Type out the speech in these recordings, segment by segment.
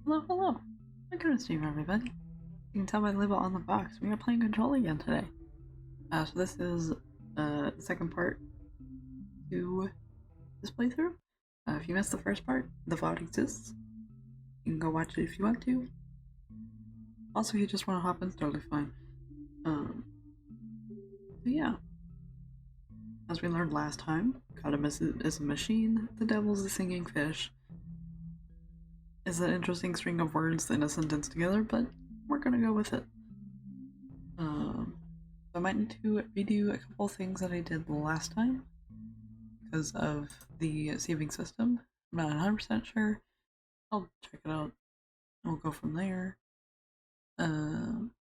Hello, hello. Welcome to stream, everybody. You can tell by the label on the box, we are playing Control again today. So this is the second part to this playthrough. If you missed the first part, the VOD exists. You can go watch it if you want to. Also, if you just want to hop in, it's totally fine. So yeah. As we learned last time, God is a machine, the devil's a singing fish. Is an interesting string of words in a sentence together, but we're gonna go with it. I might need to redo a couple things that I did last time because of the saving system. I'm not 100% sure. I'll check it out. We'll go from there. In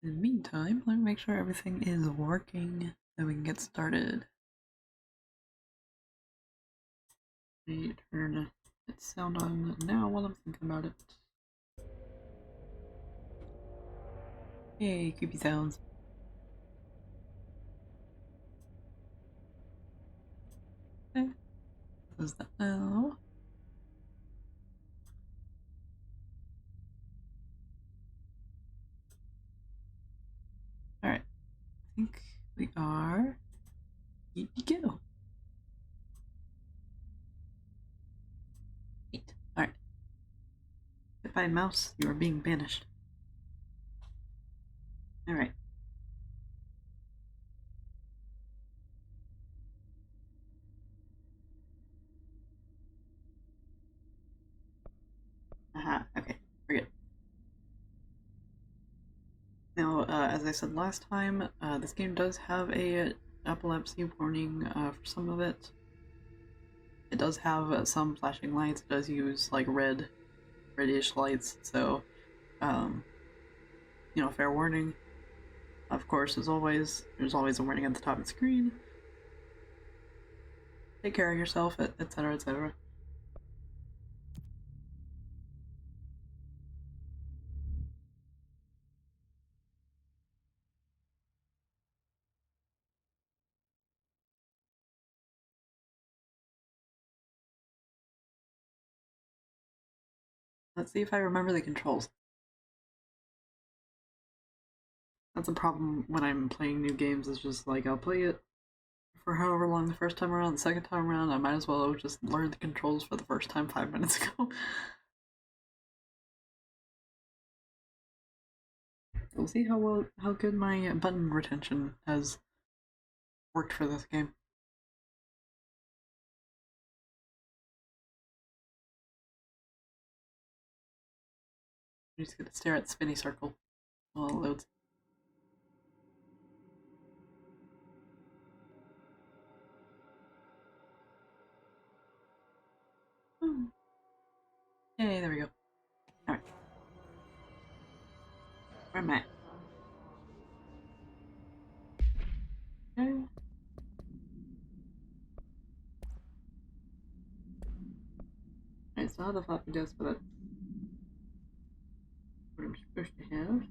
the meantime, let me make sure everything is working, then we can get started. Let me turn its sound on now while I'm thinking about it. Yay, creepy sounds. Okay. Close the L. Alright. I think we are good to go. Neat. Alright. Goodbye, mouse. You are being banished. Alright. Okay, forget. Now, as I said last time, this game does have a epilepsy warning for some of it. It does have some flashing lights. It does use like reddish lights, so you know, fair warning. Of course, as always, there's always a warning at the top of the screen. Take care of yourself, etc., etc. Let's see if I remember the controls. That's a problem when I'm playing new games, is just like, I'll play it for however long the first time around, the second time around, I might as well just learn the controls for the first time 5 minutes ago. We'll see how good my button retention has worked for this game. I'm just gonna stare at the spinny circle while it loads. Oh. Yay, there we go. Alright. Where am I? Okay. Alright, so how the floppy disk for that? What I'm supposed to have.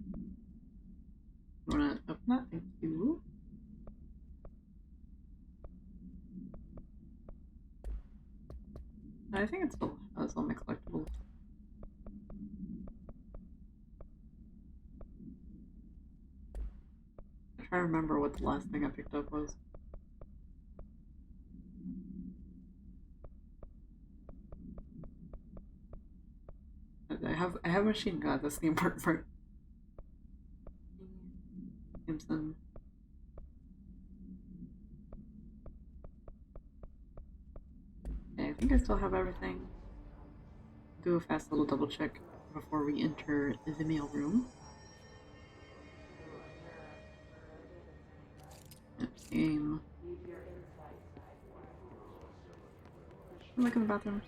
You wanna open that? Thank you. I think it still has all my collectibles. I'm trying to remember what the last thing I picked up was. I have a machine gun, that's the important part. Simpson. Okay, I think I still have everything. Do a fast little double check before we enter the mail room. Game. Look in the bathrooms.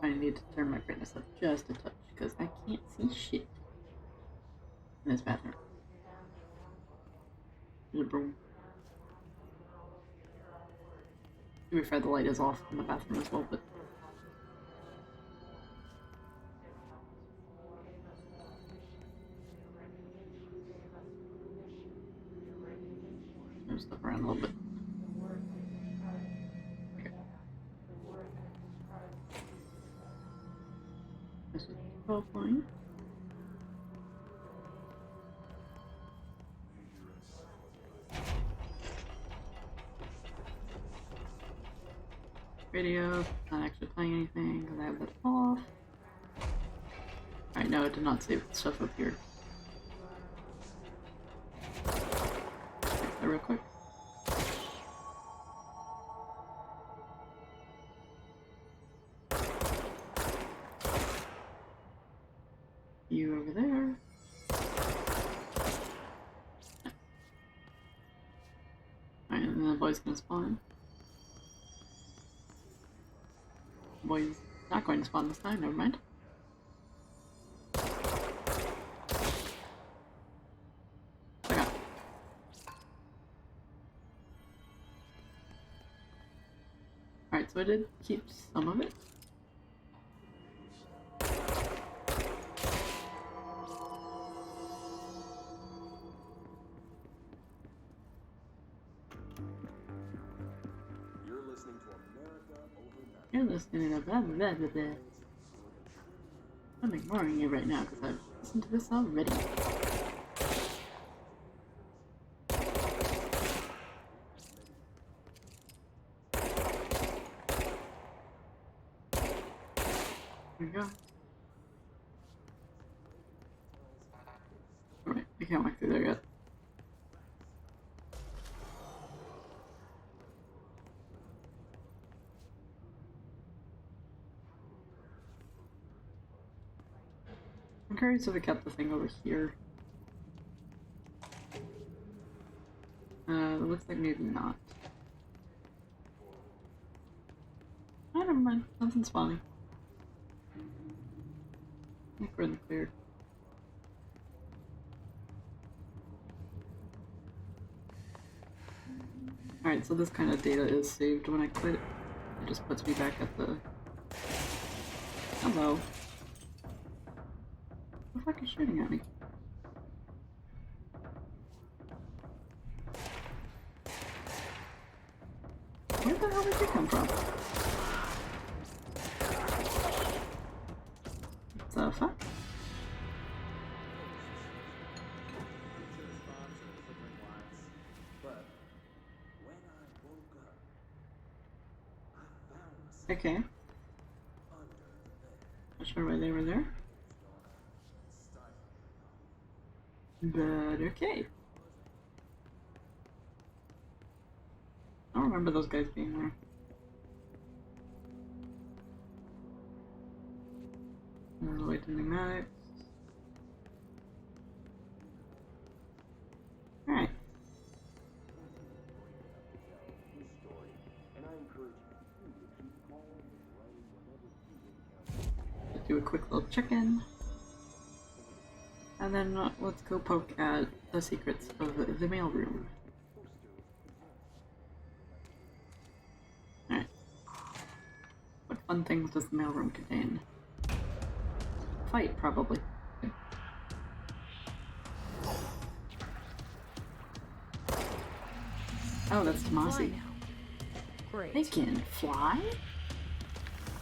I need to turn my brightness up just a touch because I can't see shit in this bathroom. There's a broom. To be fair, the light is off in the bathroom as well, but move stuff around a little bit. Okay. This is 12 line. Radio, not actually playing anything because I have that off. Alright, no, it did not save stuff up here. Real quick. You over there. Alright, and then the boy's gonna spawn. The boy's not going to spawn this time, never mind. Alright, so I did keep some of it. You're listening to blah blah blah blah. I'm ignoring you right now because I've listened to this already. There we go. Alright, I can't walk through there yet. I'm curious if it kept the thing over here. It looks like maybe not. Oh, never mind. Nothing's spawning. I think we're in the clear. Alright, so this kind of data is saved when I quit. It just puts me back at the... Hello. What the fuck is shooting at me? Where the hell did you come from? What the fuck? Okay. Not sure why they were there. But okay. I don't remember those guys being there. There's a way to pneumatics. Alright. Let's do a quick little check-in. And then let's go poke at the secrets of the mailroom. Alright. What fun things does the mailroom contain? Fight, probably. Oh, that's Tomasi. Great. They can fly?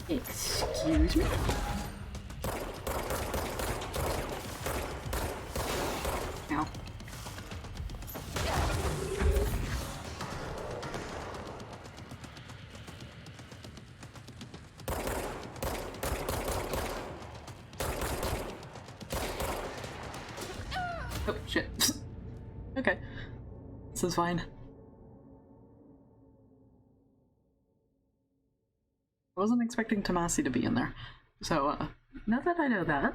Excuse me? Ow. Oh, shit. Okay. This is fine. I wasn't expecting Tomasi to be in there. So, now that I know that,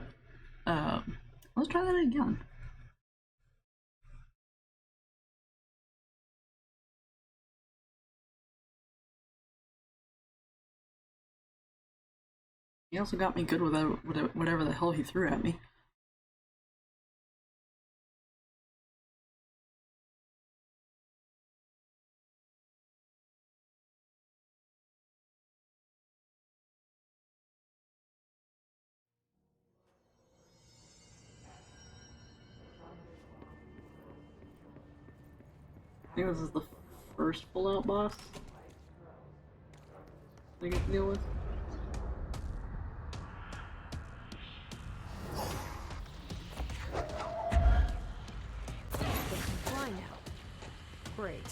let's try that again. He also got me good with whatever the hell he threw at me. I think this is the first full-out boss I get to deal with. They can fly now. Great.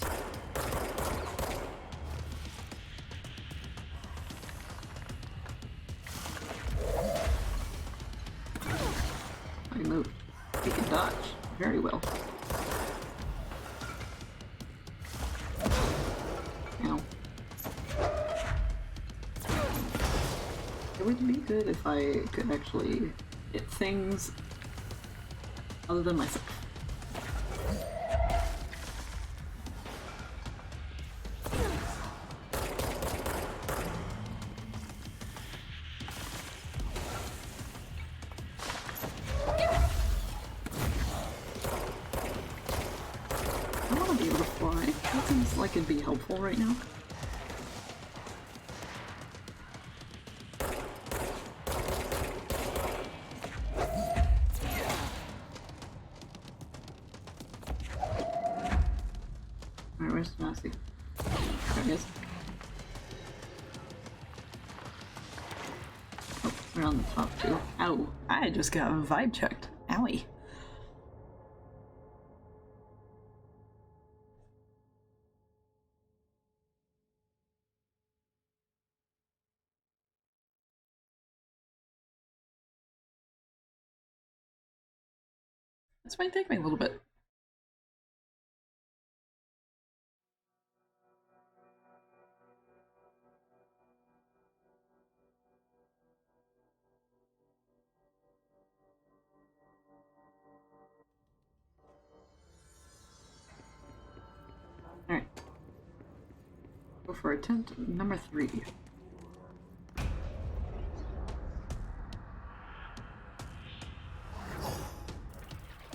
I move. He can dodge very well. Ow. It would be good if I could actually hit things other than myself. I want to be able to fly. That seems like it'd be helpful right now. Alright, where's Tomasi? There he is. Oh, they're on the top too. Ow! I just got vibe checked. Owie. This might take me a little bit. Go for attempt number 3.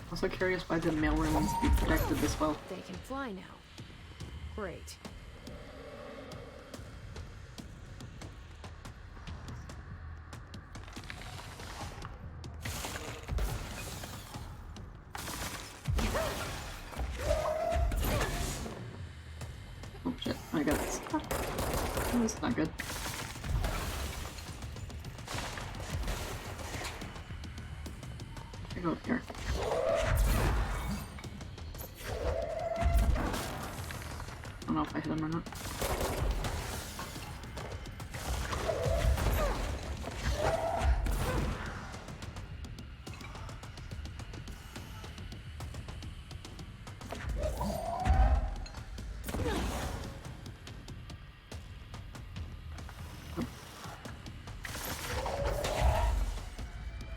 Also curious why the mailrooms be protected this well. They can fly now. Great. Oh shit, I got stuck. Oh, that's not good. I go up here. I don't know if I hit him or not.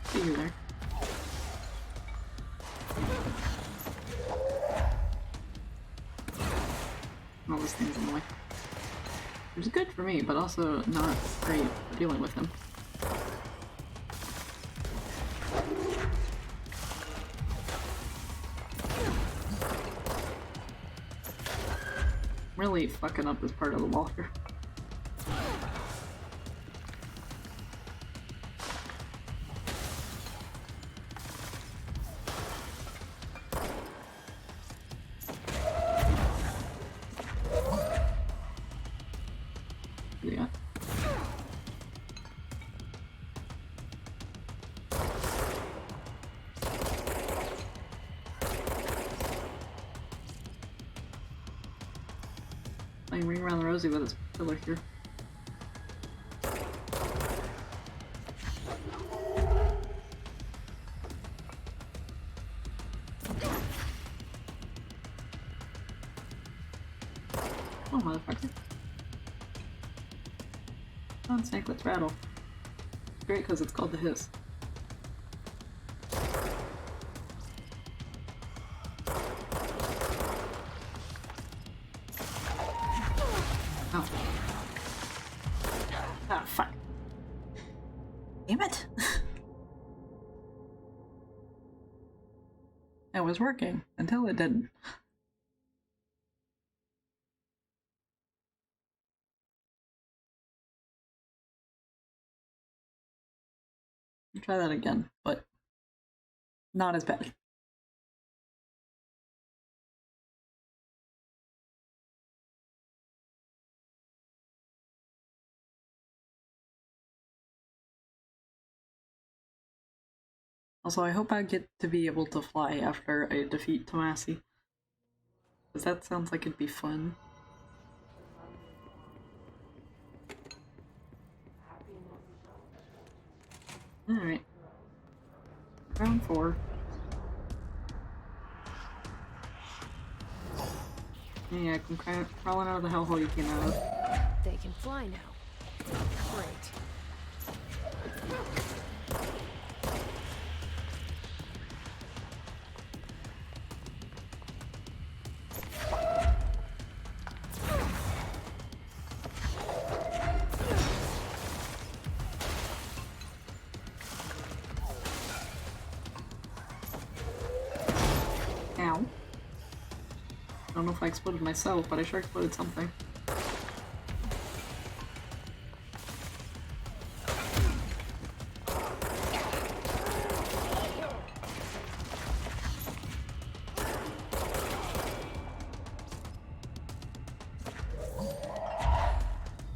See you there. All those things in the way. Which is good for me, but also not great for dealing with him. Really fucking up this part of the wall here. Yeah. Playing Ring Around the Rosie with its pillar here. Oh, motherfucker. Come on, Snake, let's rattle. It's great because it's called the Hiss. Oh. Ah, fuck. Damn it! It was working until it didn't. Try that again, but not as bad. Also, I hope I get to be able to fly after I defeat Tomasi. Because that sounds like it'd be fun. Alright. Round 4. Yeah, I come crawling out of the hellhole you came out of. They can fly now. Great. Ow. I don't know if I exploded myself, but I sure exploded something.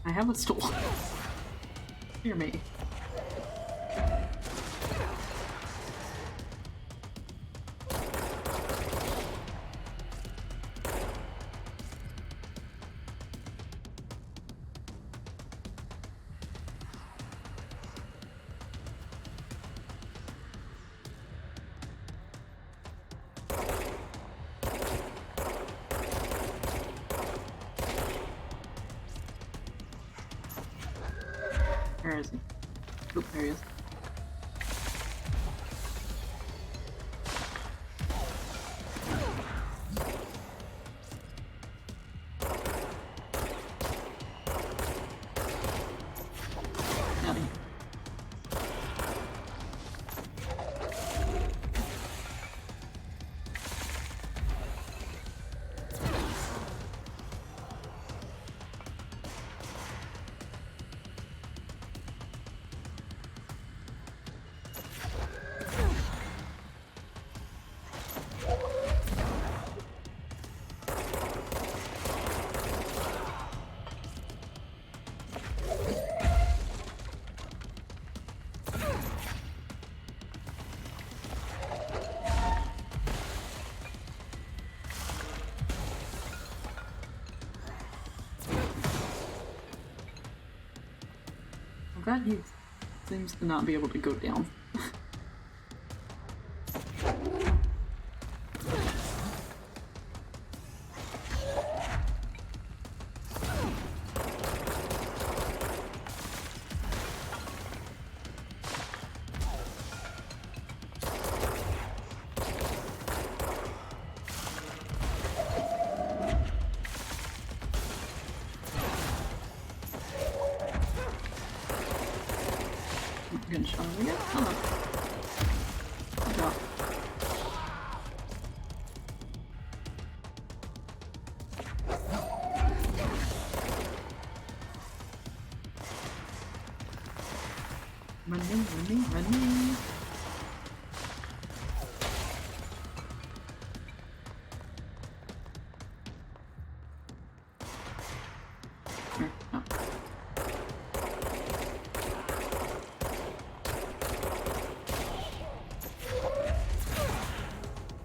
I have a stool. Hear me. Where is he? Oop, there he is. I'm glad he seems to not be able to go down. Getting shot again? Hello. Good job. Running. Here, no.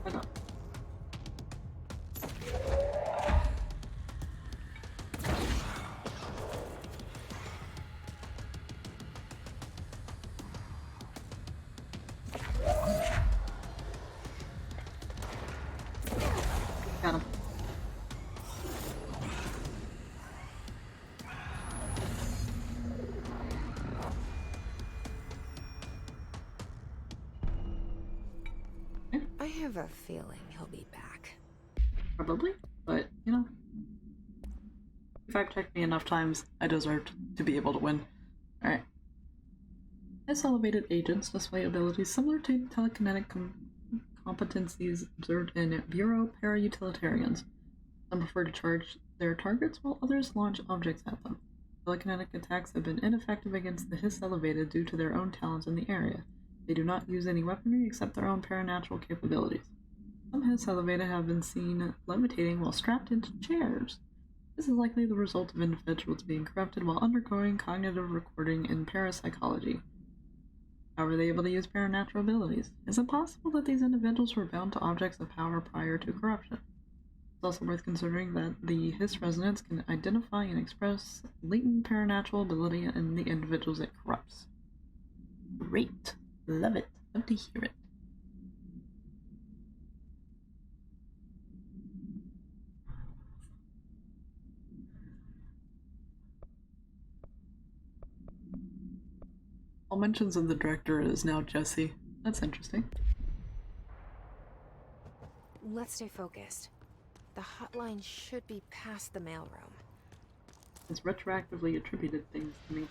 Back up. Got him. I have a feeling he'll be back. Probably, but you know, if I've checked me enough times, I deserved to be able to win. Alright. As elevated agents display abilities similar to telekinetic competencies observed in Bureau para-utilitarians. Some prefer to charge their targets while others launch objects at them. Telekinetic attacks have been ineffective against the Hiss Elevated due to their own talents in the area. They do not use any weaponry except their own paranatural capabilities. Some Hiss Elevated have been seen levitating while strapped into chairs. This is likely the result of individuals being corrupted while undergoing cognitive recording in parapsychology. How were they able to use paranatural abilities? Is it possible that these individuals were bound to objects of power prior to corruption? It's also worth considering that the Hiss resonance can identify and express latent paranatural ability in the individuals it corrupts. Great. Love it. Love to hear it. All mentions of the director is now Jesse. That's interesting. Let's stay focused. The hotline should be past the mailroom. It's retroactively attributed things to me.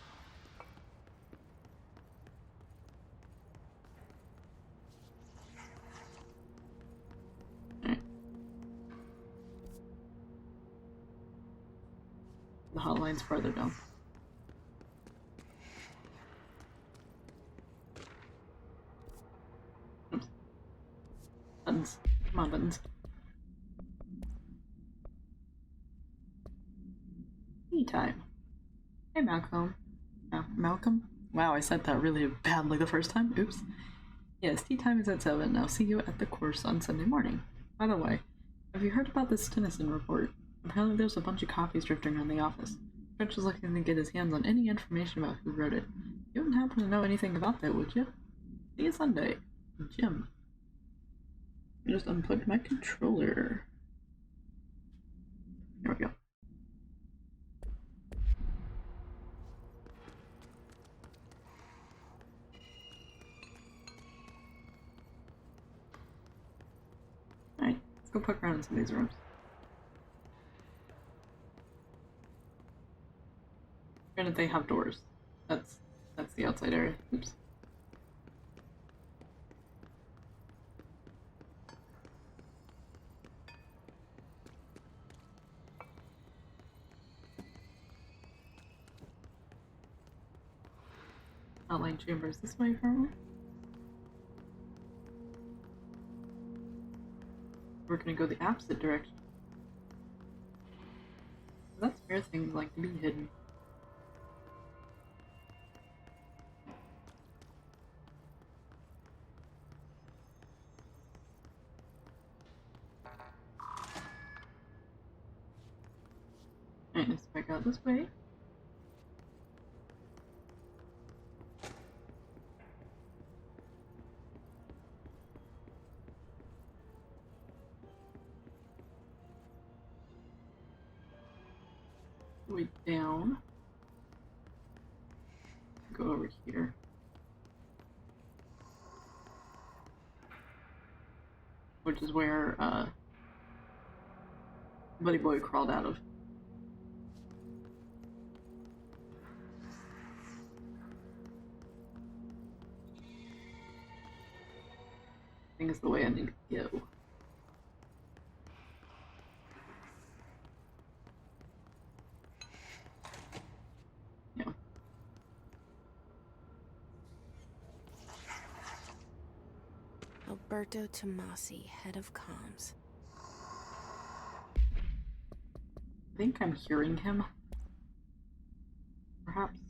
Alright. The hotline's farther down. Oops. Buttons. Come on, buttons. Tea time. Hey, Malcolm. Malcolm? Wow, I said that really badly the first time. Oops. Yes, tea time is at 7. I'll see you at the course on Sunday morning. By the way, have you heard about this Tennyson report? Apparently there's a bunch of copies drifting around the office. French is looking to get his hands on any information about who wrote it. You wouldn't happen to know anything about that, would you? See you Sunday. Jim. I just unplugged my controller. There we go. Alright, let's go poke around in some of these rooms. Granted, they have doors. That's the outside area. Oops. Outline chambers this way, apparently. We're gonna go the opposite direction. That's where things like to be hidden. Alright, let's back out this way. way down. Go over here. Which is where Buddy Boy crawled out of. I think it's the way I need to go. Yeah. Alberto Tomasi, head of comms. I think I'm hearing him. Perhaps.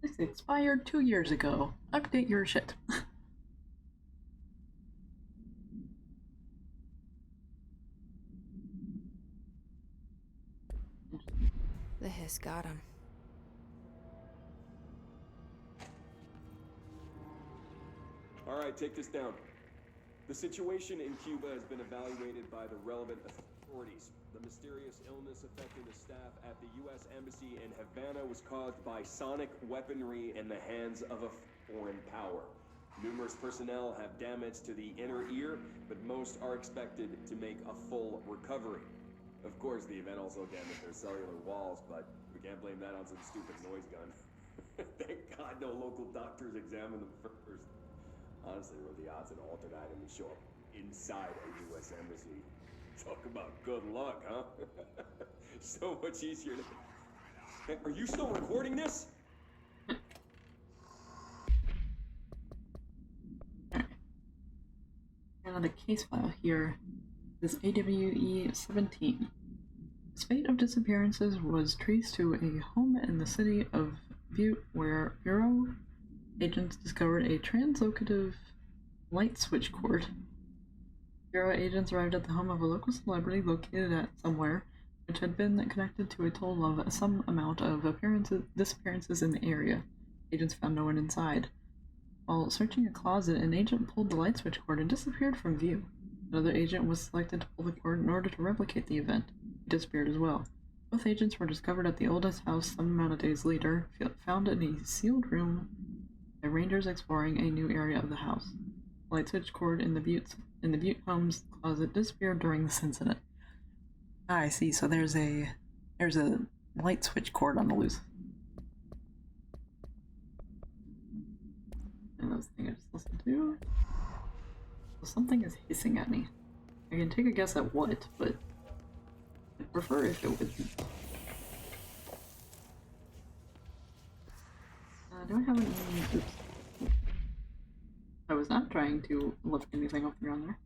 This expired 2 years ago. Update your shit. The hiss got him. All right, take this down. The situation in Cuba has been evaluated by the relevant authorities. The mysterious illness affecting the staff at the U.S. Embassy in Havana was caused by sonic weaponry in the hands of a foreign power. Numerous personnel have damage to the inner ear, but most are expected to make a full recovery. Of course, the event also damaged their cellular walls, but we can't blame that on some stupid noise gun. Thank God no local doctors examined them first. Honestly, what are the odds an alternate item would show up inside a U.S. embassy? Talk about good luck, huh? So much easier to... Hey, are you still recording this? Now the case file here is AWE-17. Its fate of disappearances was traced to a home in the city of Butte where Bureau agents discovered a translocative light switch cord. Bureau agents arrived at the home of a local celebrity located at somewhere, which had been connected to a total of some amount of disappearances in the area. Agents found no one inside. While searching a closet, an agent pulled the light switch cord and disappeared from view. Another agent was selected to pull the cord in order to replicate the event. He disappeared as well. Both agents were discovered at the oldest house some amount of days later, found in a sealed room by rangers exploring a new area of the house. The light switch cord in the Butte home's closet disappeared during this incident. Ah, I see. So there's a light switch cord on the loose. And that's the thing I just listened to. So something is hissing at me. I can take a guess at what, but I'd prefer if it wasn't. Do I have any... Oops. I was not trying to lift anything off the ground there.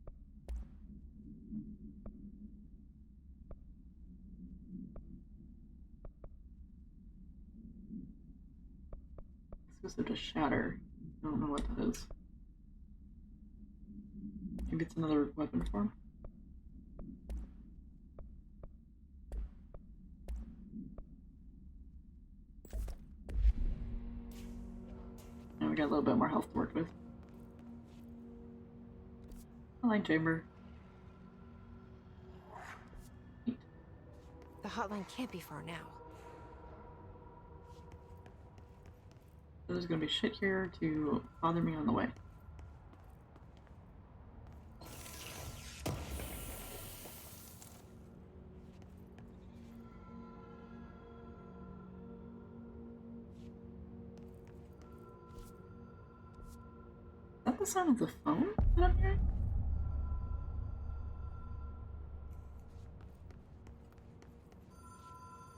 This was just shatter. I don't know what that is. Maybe it's another weapon form. And we got a little bit more health to work with. Hotline chamber. The hotline can't be far now. There's gonna be shit here to bother me on the way. Is that the sound of the phone that I'm hearing?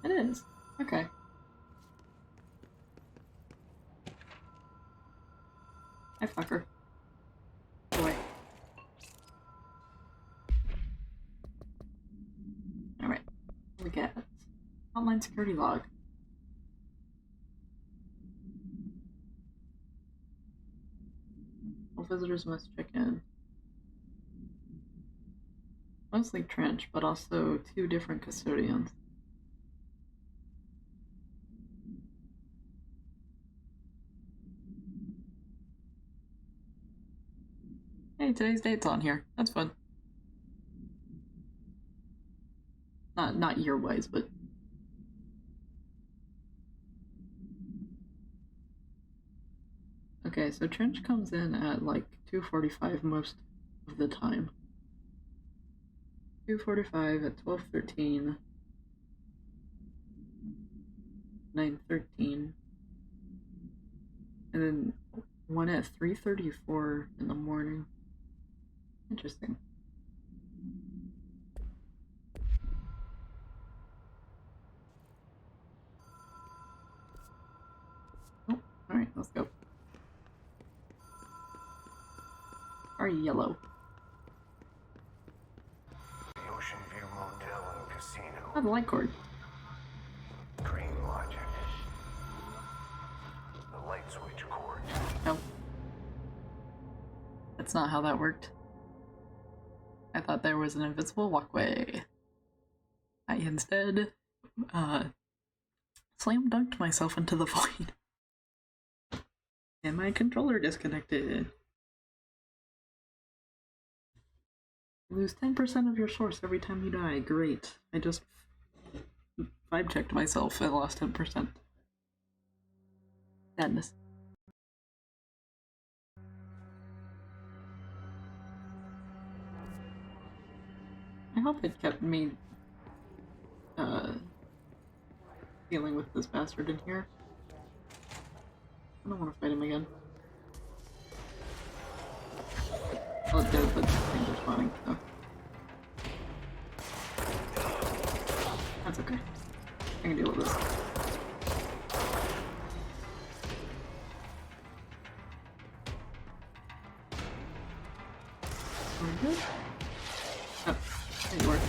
It is. Okay. Hi, fucker. Go away. Alright. What do we get? Online security log. All visitors must check in. Mostly Trench, but also 2 different custodians. Hey, today's date's on here. That's fun. Not year-wise, but... Okay, so Trench comes in at like 2:45 most of the time. 2:45 at 12:13, 9:13, and then one at 3:34 in the morning. Interesting. Oh, alright, let's go. Are yellow. The Ocean View Motel and Casino. Oh, the light cord. Green logic. The light switch cord. No. That's not how that worked. I thought there was an invisible walkway. I instead, slam dunked myself into the void. And my controller disconnected. You lose 10% of your source every time you die. Great. I just vibe checked myself and lost 10%. Sadness. I hope it kept me dealing with this bastard in here. I don't want to fight him again. Oh, it did, but things are spawning, so. That's okay. I can deal with this. We're good? Oh, there you are.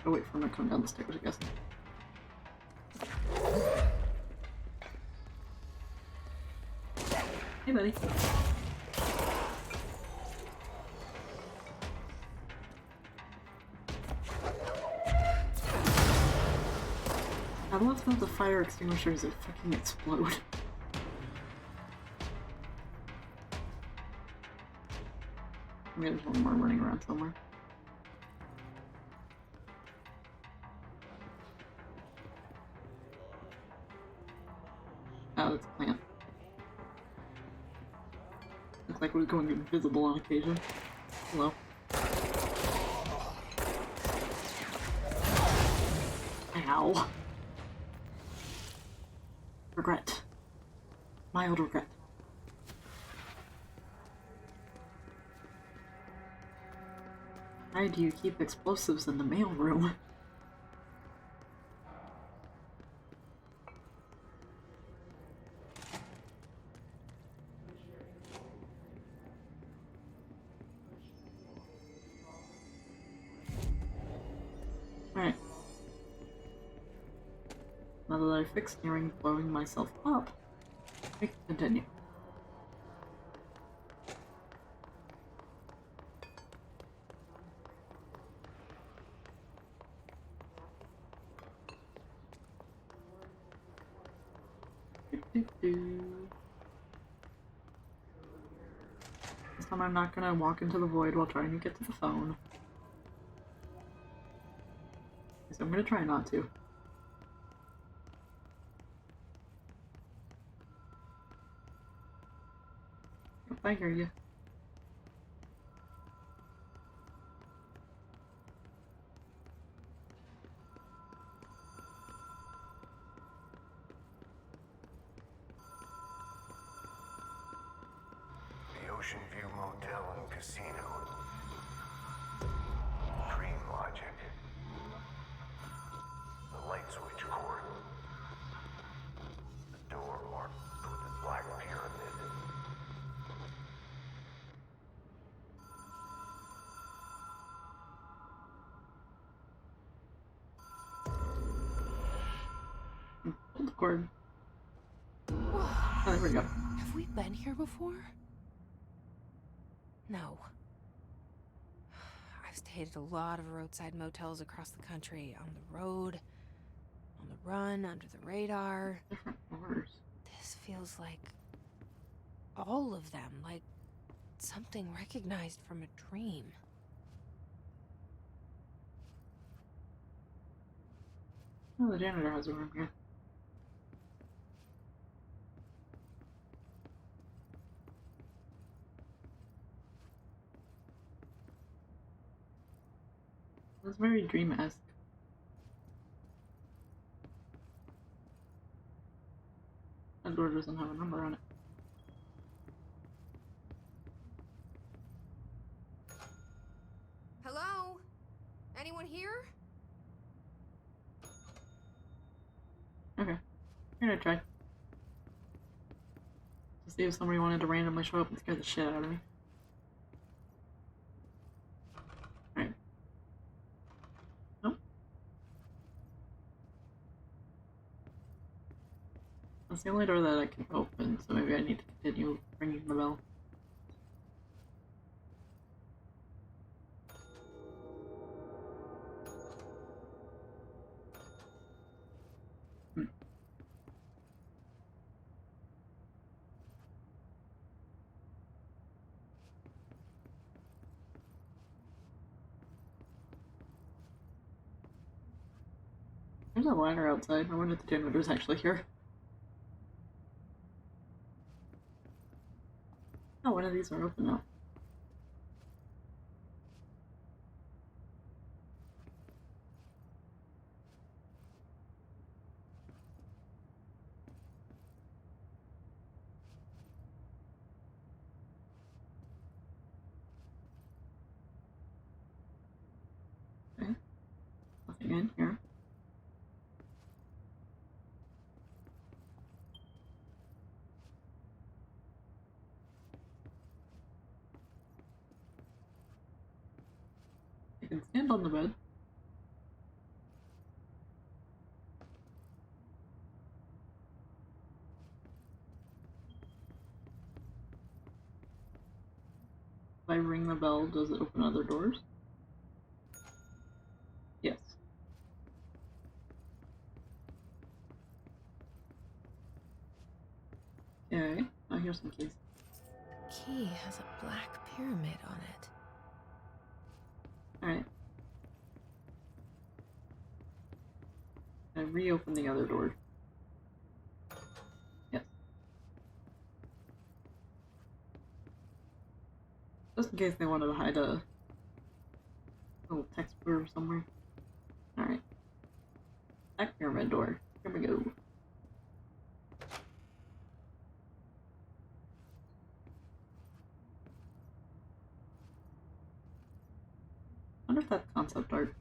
I'll wait for him to come down the stairs, I guess. Hey, buddy. I love that the fire extinguishers that fucking explode. Maybe there's one more running around somewhere. Oh, it's a plant. Looks like we're going invisible on occasion. Hello. Ow. Regret. Mild regret. Why do you keep explosives in the mailroom? Alright. Now that I fixed nearing blowing myself up, we can continue. This time I'm not gonna walk into the void while trying to get to the phone. So I'm gonna try not to. Yep, I hear you. The Ocean View Motel and Casino. Green logic. The light switch cord. The door marked with the black pyramid. Pull the cord. Oh, there we go. Have we been here before? No. I've stayed at a lot of roadside motels across the country, on the road, On the run, under the radar. Different doors. This feels like all of them, like something recognized from a dream. Oh, the janitor has a room here. It's very dream-esque. That door doesn't have a number on it. Hello? Anyone here? Okay. Here, I try. To see if somebody wanted to randomly show up and scare the shit out of me. Alright. Nope. That's the only door that I can open, so maybe I need to continue ringing the bell. There's a ladder outside. I wonder if the janitor's actually here. Oh, one of these are open now. Okay. Nothing in here. I can stand on the bed. If I ring the bell, does it open other doors? Yes. Okay. Oh, here's some keys. Key has a black pyramid on it. Alright. I reopen the other door. Yes. Just in case they wanted to hide a little text blurb somewhere. Alright. Black pyramid door. Here we go. I wonder if that's concept art.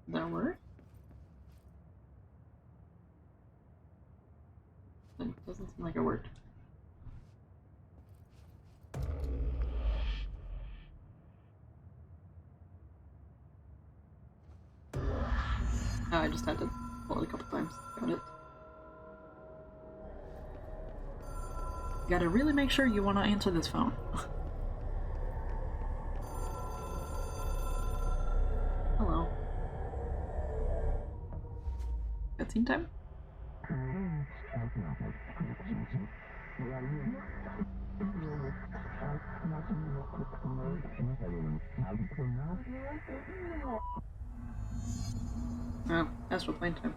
Did that work? It doesn't seem like it worked. Oh, I just had to pull it a couple times. Got it. You gotta really make sure you want to answer this phone. Hello. Cutscene time? Oh, astral plane time.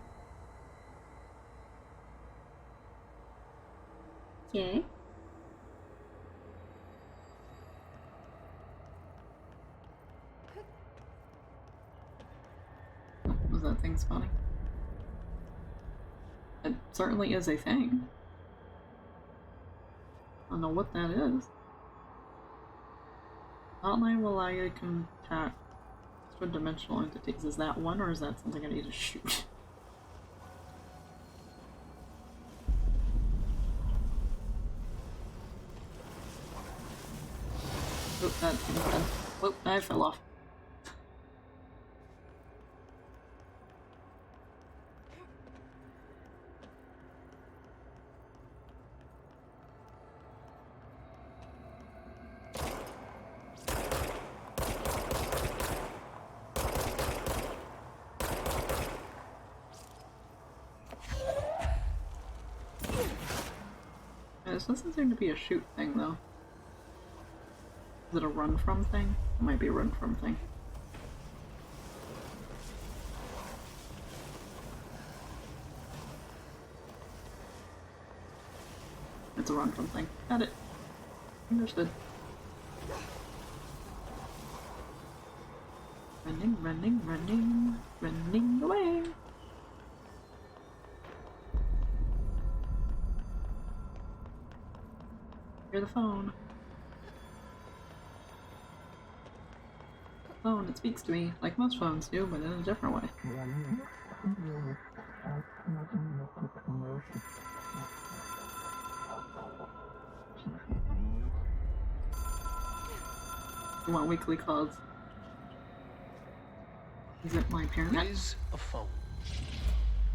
Okay. Was that thing spawning? It certainly is a thing. I don't know what that is. Hotline will allow you to contact extra-dimensional entities. Is that one, or is that something I need to shoot? Oh, that thing's dead. Whoop, I fell off. This doesn't seem to be a shoot thing, though. Is it a run from thing? It might be a run from thing. It's a run from thing. Got it. Understood. Running, running, running, running away. Hear the phone. Phone, it speaks to me, like most phones do, but in a different way. You want weekly calls? Is it my parent? It is a phone.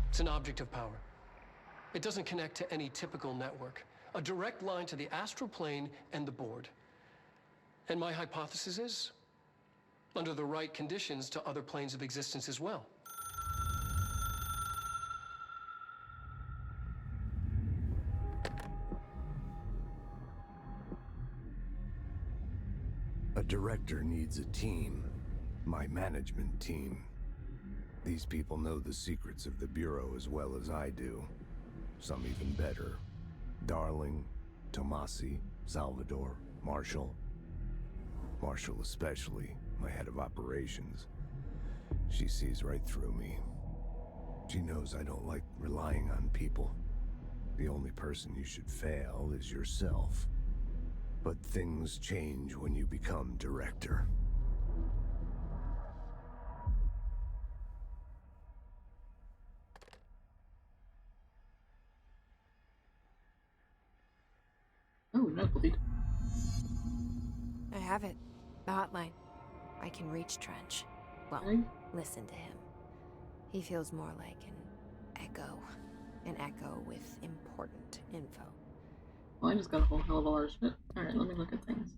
It's an object of power. It doesn't connect to any typical network. A direct line to the astral plane and the board. And my hypothesis is, under the right conditions, to other planes of existence as well. A director needs a team. My management team. These people know the secrets of the Bureau as well as I do. Some even better. Darling, Tomasi, Salvador, Marshall. Marshall especially, my head of operations. She sees right through me. She knows I don't like relying on people. The only person you should fail is yourself. But things change when you become director. Oh, no, bleed. I have it. The hotline. I can reach Trench. Well, Okay. listen to him. He feels more like an echo. An echo with important info. Well, I just got a whole hell of a lot of shit. Alright, let me look at things.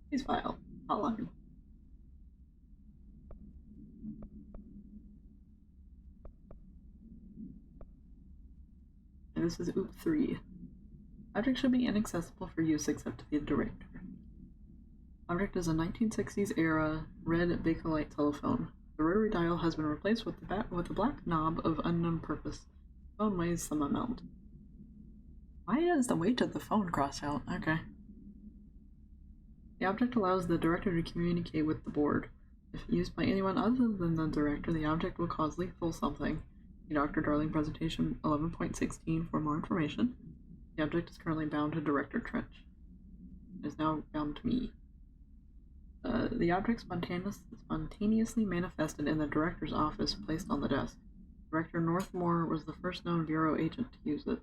Please file. Hotline. And this is OOP 3. Object should be inaccessible for use except to the director. Object is a 1960s era red Bakelite telephone. The rotary dial has been replaced with a black knob of unknown purpose. The phone weighs some amount. Why is the weight of the phone crossed out? Okay. The object allows the director to communicate with the board. If used by anyone other than the director, the object will cause lethal something. See Dr. Darling presentation 11.16 for more information. The object is currently bound to Director Trench. It is now bound to me. The object spontaneously manifested in the director's office, placed on the desk. Director Northmore was the first known Bureau agent to use it.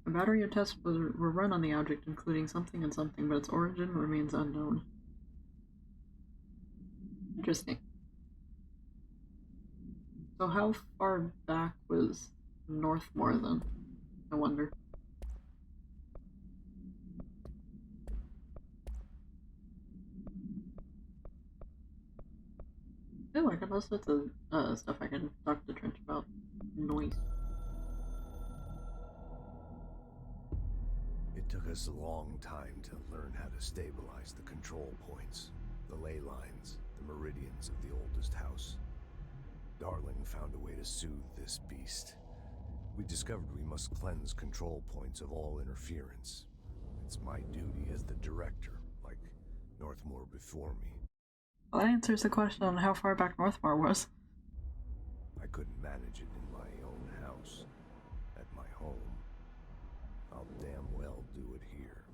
A battery of tests were run on the object, including something and something, but its origin remains unknown. Interesting. So how far back was Northmore then? I wonder. Oh, I got all sorts of stuff I can talk to Trench about. Noise. It took us a long time to learn how to stabilize the control points, the ley lines, the meridians of the oldest house. Darling found a way to soothe this beast. We discovered we must cleanse control points of all interference. It's my duty as the director, like Northmore before me. Well, that answers the question on how far back Northmore was. I couldn't manage it in my own house, at my home. I'll damn well do it here.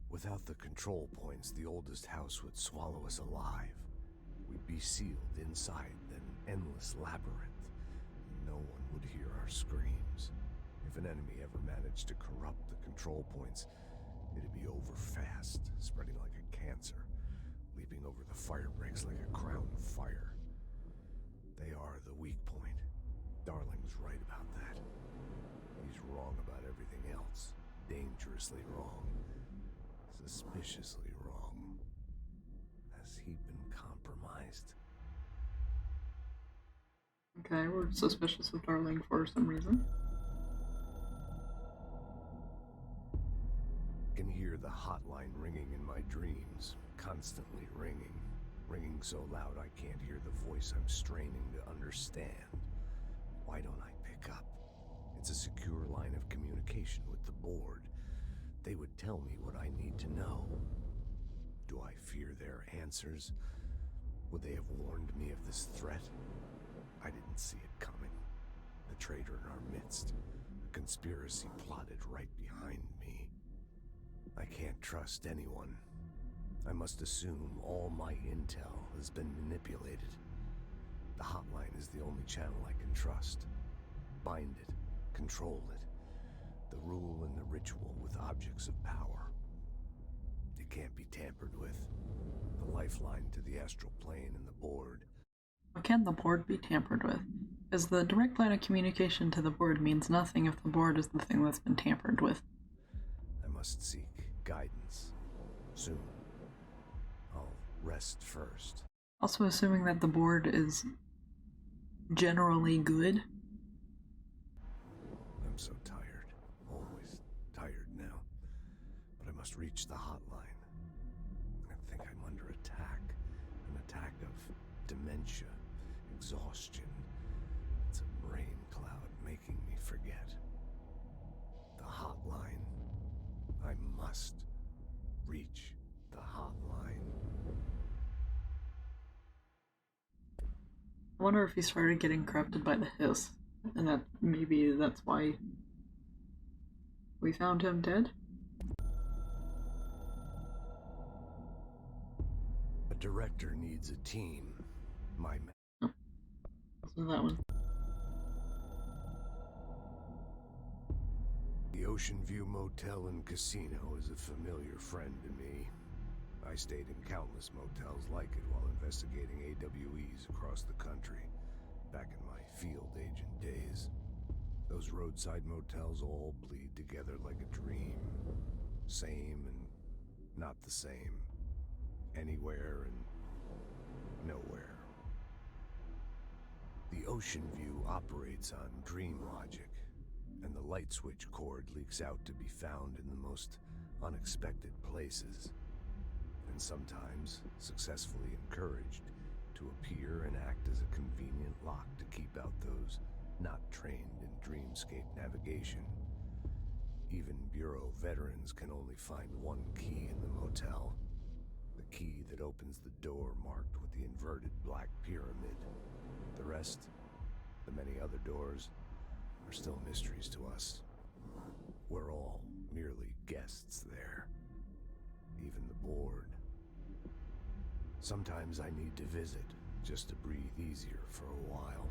Without the control points, the oldest house would swallow us alive. We'd be sealed inside an endless labyrinth. No one would hear our screams. If an enemy ever managed to corrupt the control points, it'd be over fast, spreading like a cancer, leaping over the fire breaks like a crown of fire. They are the weak point. Darling's right about that. He's wrong about everything else. Dangerously wrong. Suspiciously wrong. Has he been compromised? Okay, we're suspicious of Darling for some reason. I can hear the hotline ringing in my dreams, constantly ringing. Ringing so loud I can't hear the voice I'm straining to understand. Why don't I pick up? It's a secure line of communication with the board. They would tell me what I need to know. Do I fear their answers? Would they have warned me of this threat? I didn't see it coming. A traitor in our midst. A conspiracy plotted right behind me. I can't trust anyone. I must assume all my intel has been manipulated. The hotline is the only channel I can trust. Bind it, control it. The rule and the ritual with objects of power. It can't be tampered with. The lifeline to the astral plane and the board. How can the board be tampered with? Because the direct line of communication to the board means nothing if the board is the thing that's been tampered with. I must seek guidance. Soon. I'll rest first. Also assuming that the board is generally good. I'm so tired. Always tired now. But I must reach the hotline. I think I'm under attack. An attack of dementia, exhaustion. It's a brain cloud making me forget. The hotline. I must reach the hotline. I wonder if he started getting corrupted by the hiss, and that maybe that's why we found him dead? A director needs a team. My So that one. The Ocean View Motel and Casino is a familiar friend to me. I stayed in countless motels like it while investigating AWEs across the country, back in my field agent days. Those roadside motels all bleed together like a dream. Same and not the same. Anywhere and nowhere. The Ocean View operates on dream logic, and the light switch cord leaks out to be found in the most unexpected places, and sometimes successfully encouraged to appear and act as a convenient lock to keep out those not trained in dreamscape navigation. Even Bureau veterans can only find one key in the motel. The key that opens the door marked with the inverted black pyramid. The rest, the many other doors, are still mysteries to us. We're all merely guests there. Even the board. Sometimes I need to visit, just to breathe easier for a while.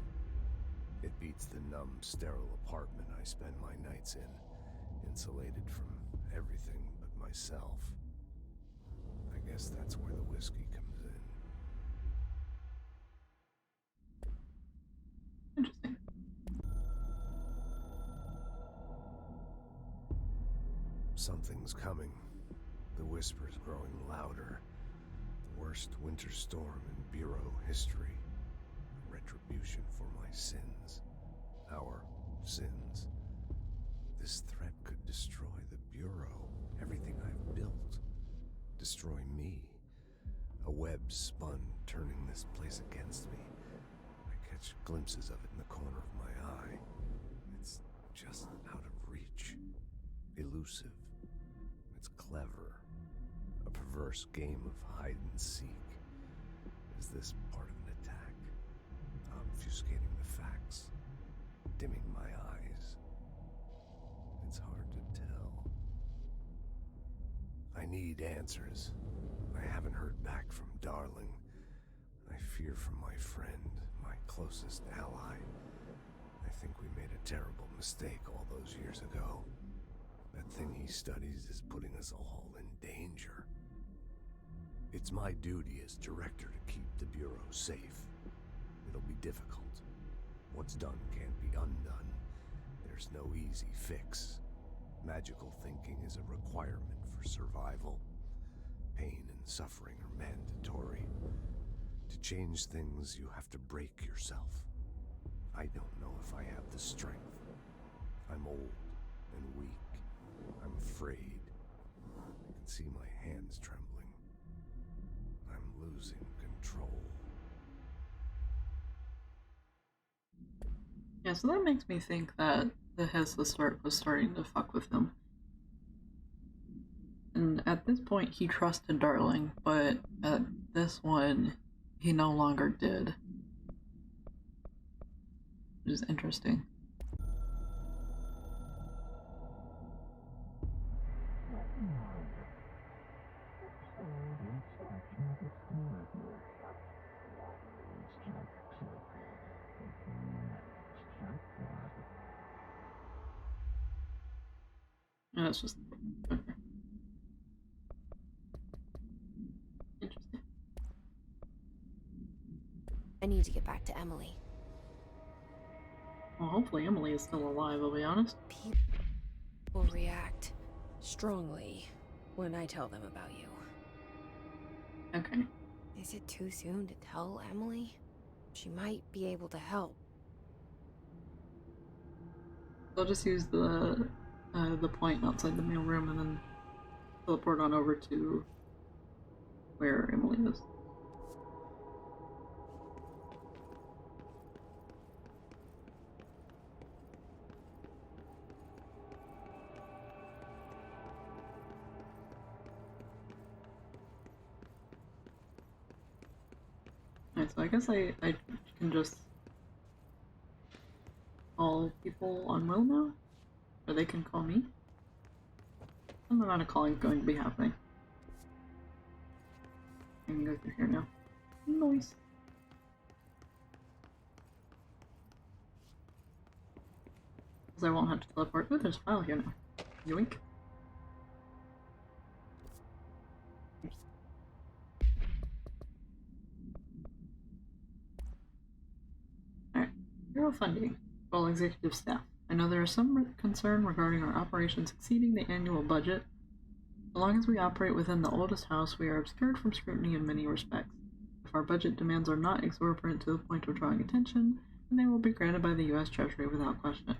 It beats the numb, sterile apartment I spend my nights in, insulated from everything but myself. I guess that's where the whiskey comes in. Interesting. Something's coming. The whispers growing louder. The worst winter storm in Bureau history. A retribution for my sins. Our sins. This threat could destroy the Bureau. Everything I've built. Destroy me. A web spun, turning this place against me. I catch glimpses of it in the corner of my eye. It's just out of reach. Elusive. It's clever. A perverse game of hide and seek. Is this part of an attack? Obfuscating the facts. Dimming my eyes. It's hard to tell. I need answers. I haven't heard back from Darling. I fear for my friend, my closest ally. I think we made a terrible mistake all those years ago. That thing he studies is putting us all in danger. It's my duty as director to keep the Bureau safe. It'll be difficult. What's done can't be undone. There's no easy fix. Magical thinking is a requirement for survival. Pain and suffering are mandatory. To change things, you have to break yourself. I don't know if I have the strength. I'm old and weak. I'm afraid. I can see my hands trembling. I'm losing control. Yeah, so that makes me think that the Hess was starting to fuck with him. And at this point, he trusted Darling, but at this one, he no longer did. Which is interesting. And it's just okay. Interesting. I need to get back to Emily. Well, hopefully Emily is still alive, I'll be honest. People react strongly when I tell them about you. Okay. Is it too soon to tell Emily? She might be able to help. I'll just use the point outside the mail room and then teleport on over to where Emily is. Alright, so I guess I can just call people on Will now? Or they can call me? Some amount of calling is going to be happening. I can go through here now. Nice. Because I won't have to teleport. Oh, there's a file here now. Yoink. Alright. Bureau funding. All executive staff. I know there is some concern regarding our operations exceeding the annual budget. So long as we operate within the oldest house, we are obscured from scrutiny in many respects. If our budget demands are not exorbitant to the point of drawing attention, then they will be granted by the U.S. Treasury without question.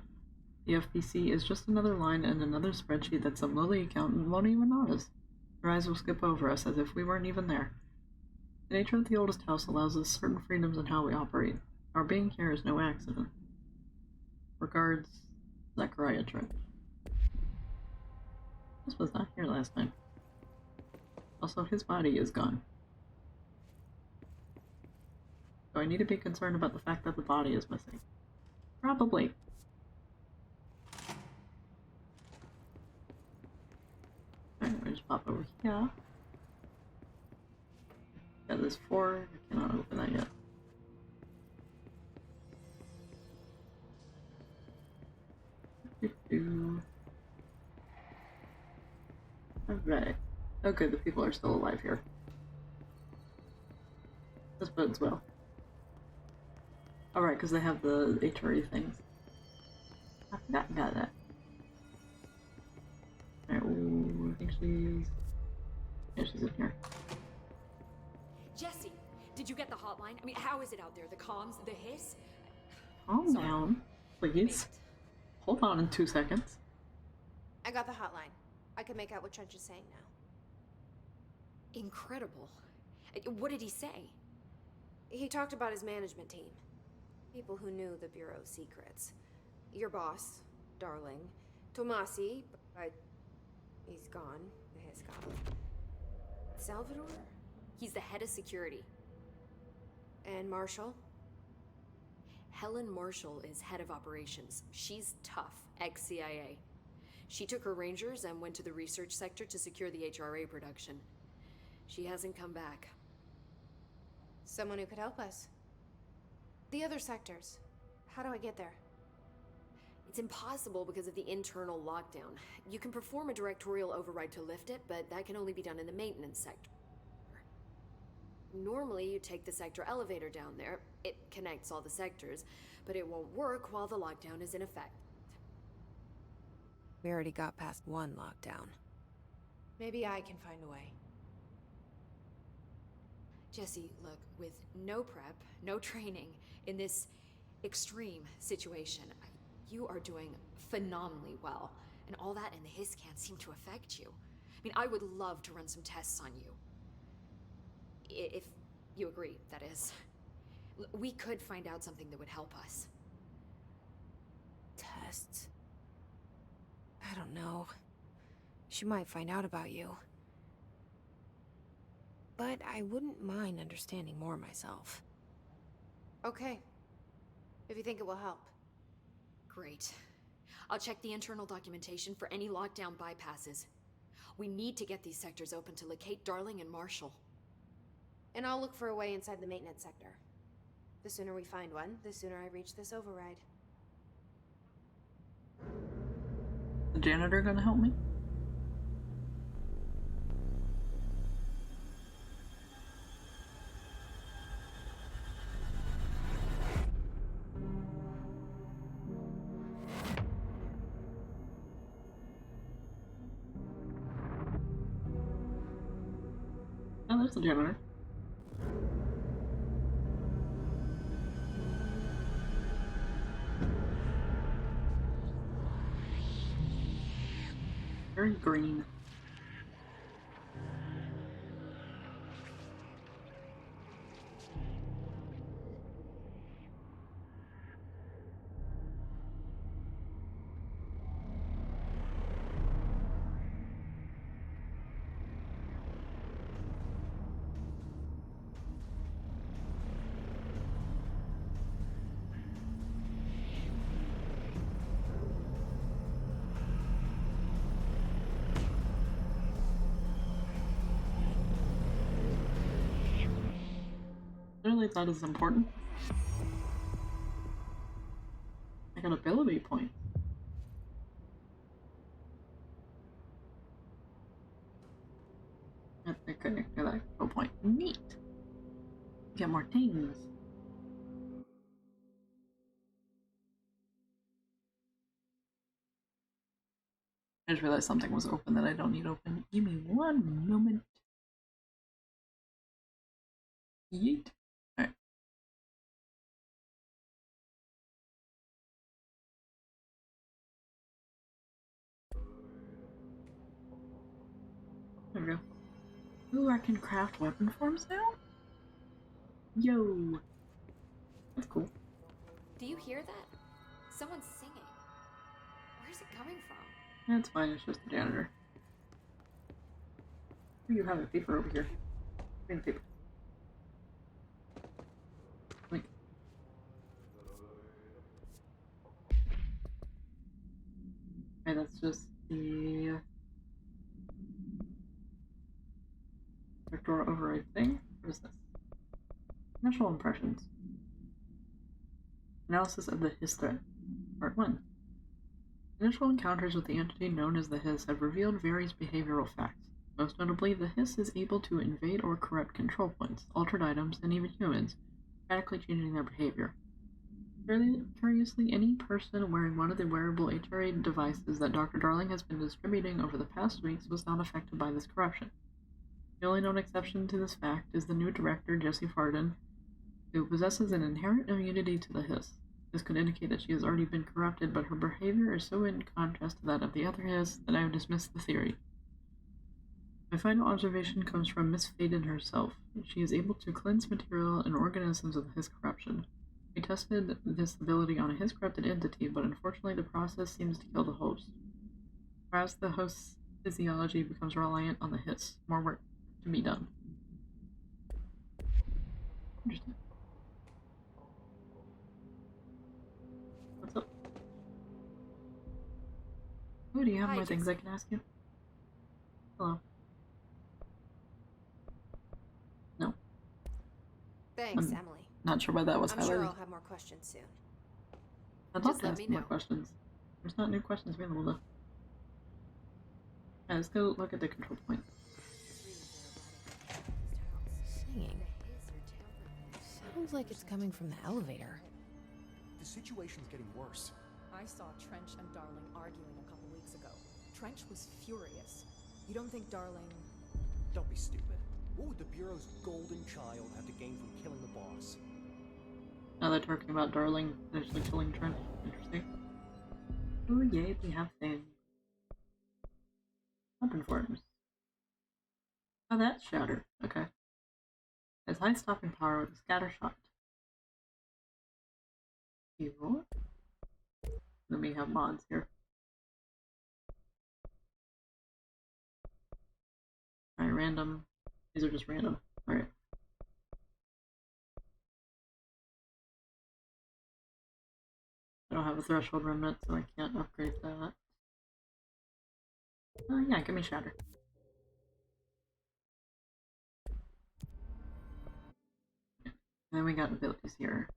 The FBC is just another line in another spreadsheet that some lowly accountant won't even notice. Their eyes will skip over us as if we weren't even there. The nature of the oldest house allows us certain freedoms in how we operate. Our being here is no accident. Regards, Zachariah Trench. This was not here last time. Also, his body is gone. Do I need to be concerned about the fact that the body is missing? Probably. Alright, I just pop over here. Got this 4. I cannot open that yet. Alright. Okay, the people are still alive here. This bodes well. Alright, because they have the HRE things. I forgot about that. Alright, I think she's... Yeah, she's in here. Jesse, did you get the hotline? I mean, how is it out there? The comms, the hiss? Calm Sorry. down, please. Hold on in 2 seconds. I got the hotline. I can make out what Trench is saying now. Incredible. What did he say? He talked about his management team. People who knew the Bureau's secrets. Your boss, Darling. Tomasi, but he's gone. His gone. Salvador? He's the head of security. And Marshall? Helen Marshall is head of operations. She's tough, ex-CIA. She took her rangers and went to the research sector to secure the HRA production. She hasn't come back. Someone who could help us. The other sectors. How do I get there? It's impossible because of the internal lockdown. You can perform a directorial override to lift it, but that can only be done in the maintenance sector. Normally, you take the sector elevator down there. It connects all the sectors, but it won't work while the lockdown is in effect. We already got past one lockdown. Maybe I can find a way. Jesse, look, with no prep, no training, in this extreme situation. You are doing phenomenally well, and all that in the hiss can't seem to affect you. I mean, I would love to run some tests on you. If you agree, that is. We could find out something that would help us. Tests. I don't know. She might find out about you. But I wouldn't mind understanding more myself. Okay. If you think it will help. Great. I'll check the internal documentation for any lockdown bypasses. We need to get these sectors open to locate Darling and Marshall. And I'll look for a way inside the maintenance sector. The sooner we find one, the sooner I reach this override. The janitor gonna help me? Oh, there's the janitor. Very green. Really thought is important. I got ability point. Okay, got that skill point. Neat. Get more things. I just realized something was open that I don't need open. Give me one moment. Yeet. Alright. There we go. Ooh, I can craft weapon forms now? Yo! That's cool. Do you hear that? Someone's singing. Where's it coming from? That's fine, it's just the janitor. Ooh, you have a paper over here. Green paper. Like. Okay, that's just the door override thing. What is this? Initial impressions. Analysis of the Hiss threat. Part 1. Initial encounters with the entity known as the Hiss have revealed various behavioral facts. Most notably, the Hiss is able to invade or corrupt control points, altered items, and even humans, radically changing their behavior. Curiously, any person wearing one of the wearable HRA devices that Dr. Darling has been distributing over the past weeks was not affected by this corruption. The only known exception to this fact is the new director, Jessie Farden, who possesses an inherent immunity to the Hiss. This could indicate that she has already been corrupted, but her behavior is so in contrast to that of the other Hiss that I have dismissed the theory. My final observation comes from Miss Faden herself. She is able to cleanse material and organisms of Hiss corruption. We tested this ability on a Hiss corrupted entity, but unfortunately the process seems to kill the host. Whereas the host's physiology becomes reliant on the Hiss. More work to be done. Interesting. What's up? Oh, do you have Hi, more things Jesse. I can ask you? Hello. No. Thanks, I'm Emily. not sure why that was I'm highlighted. sure I'll have more questions soon. I'd love Just to let ask me more know. questions. There's not new questions available though. Yeah, let's go look at the control point. Singing. Sounds like it's coming from the elevator. The situation's getting worse. I saw Trench and Darling arguing a couple weeks ago. Trench was furious. You don't think Darling... Don't be stupid. What would the Bureau's golden child have to gain from killing the boss? Now they're talking about Darling potentially killing Trent. Interesting. Oh yay, we have things. Weapon forms. Oh, that's shattered. Okay. Has high stopping power with a scatter shot. Evil. Then we have mods here. Alright, random. These are just random. Alright. I don't have a threshold remnant, so I can't upgrade that. Yeah, give me shatter. And then we got abilities here.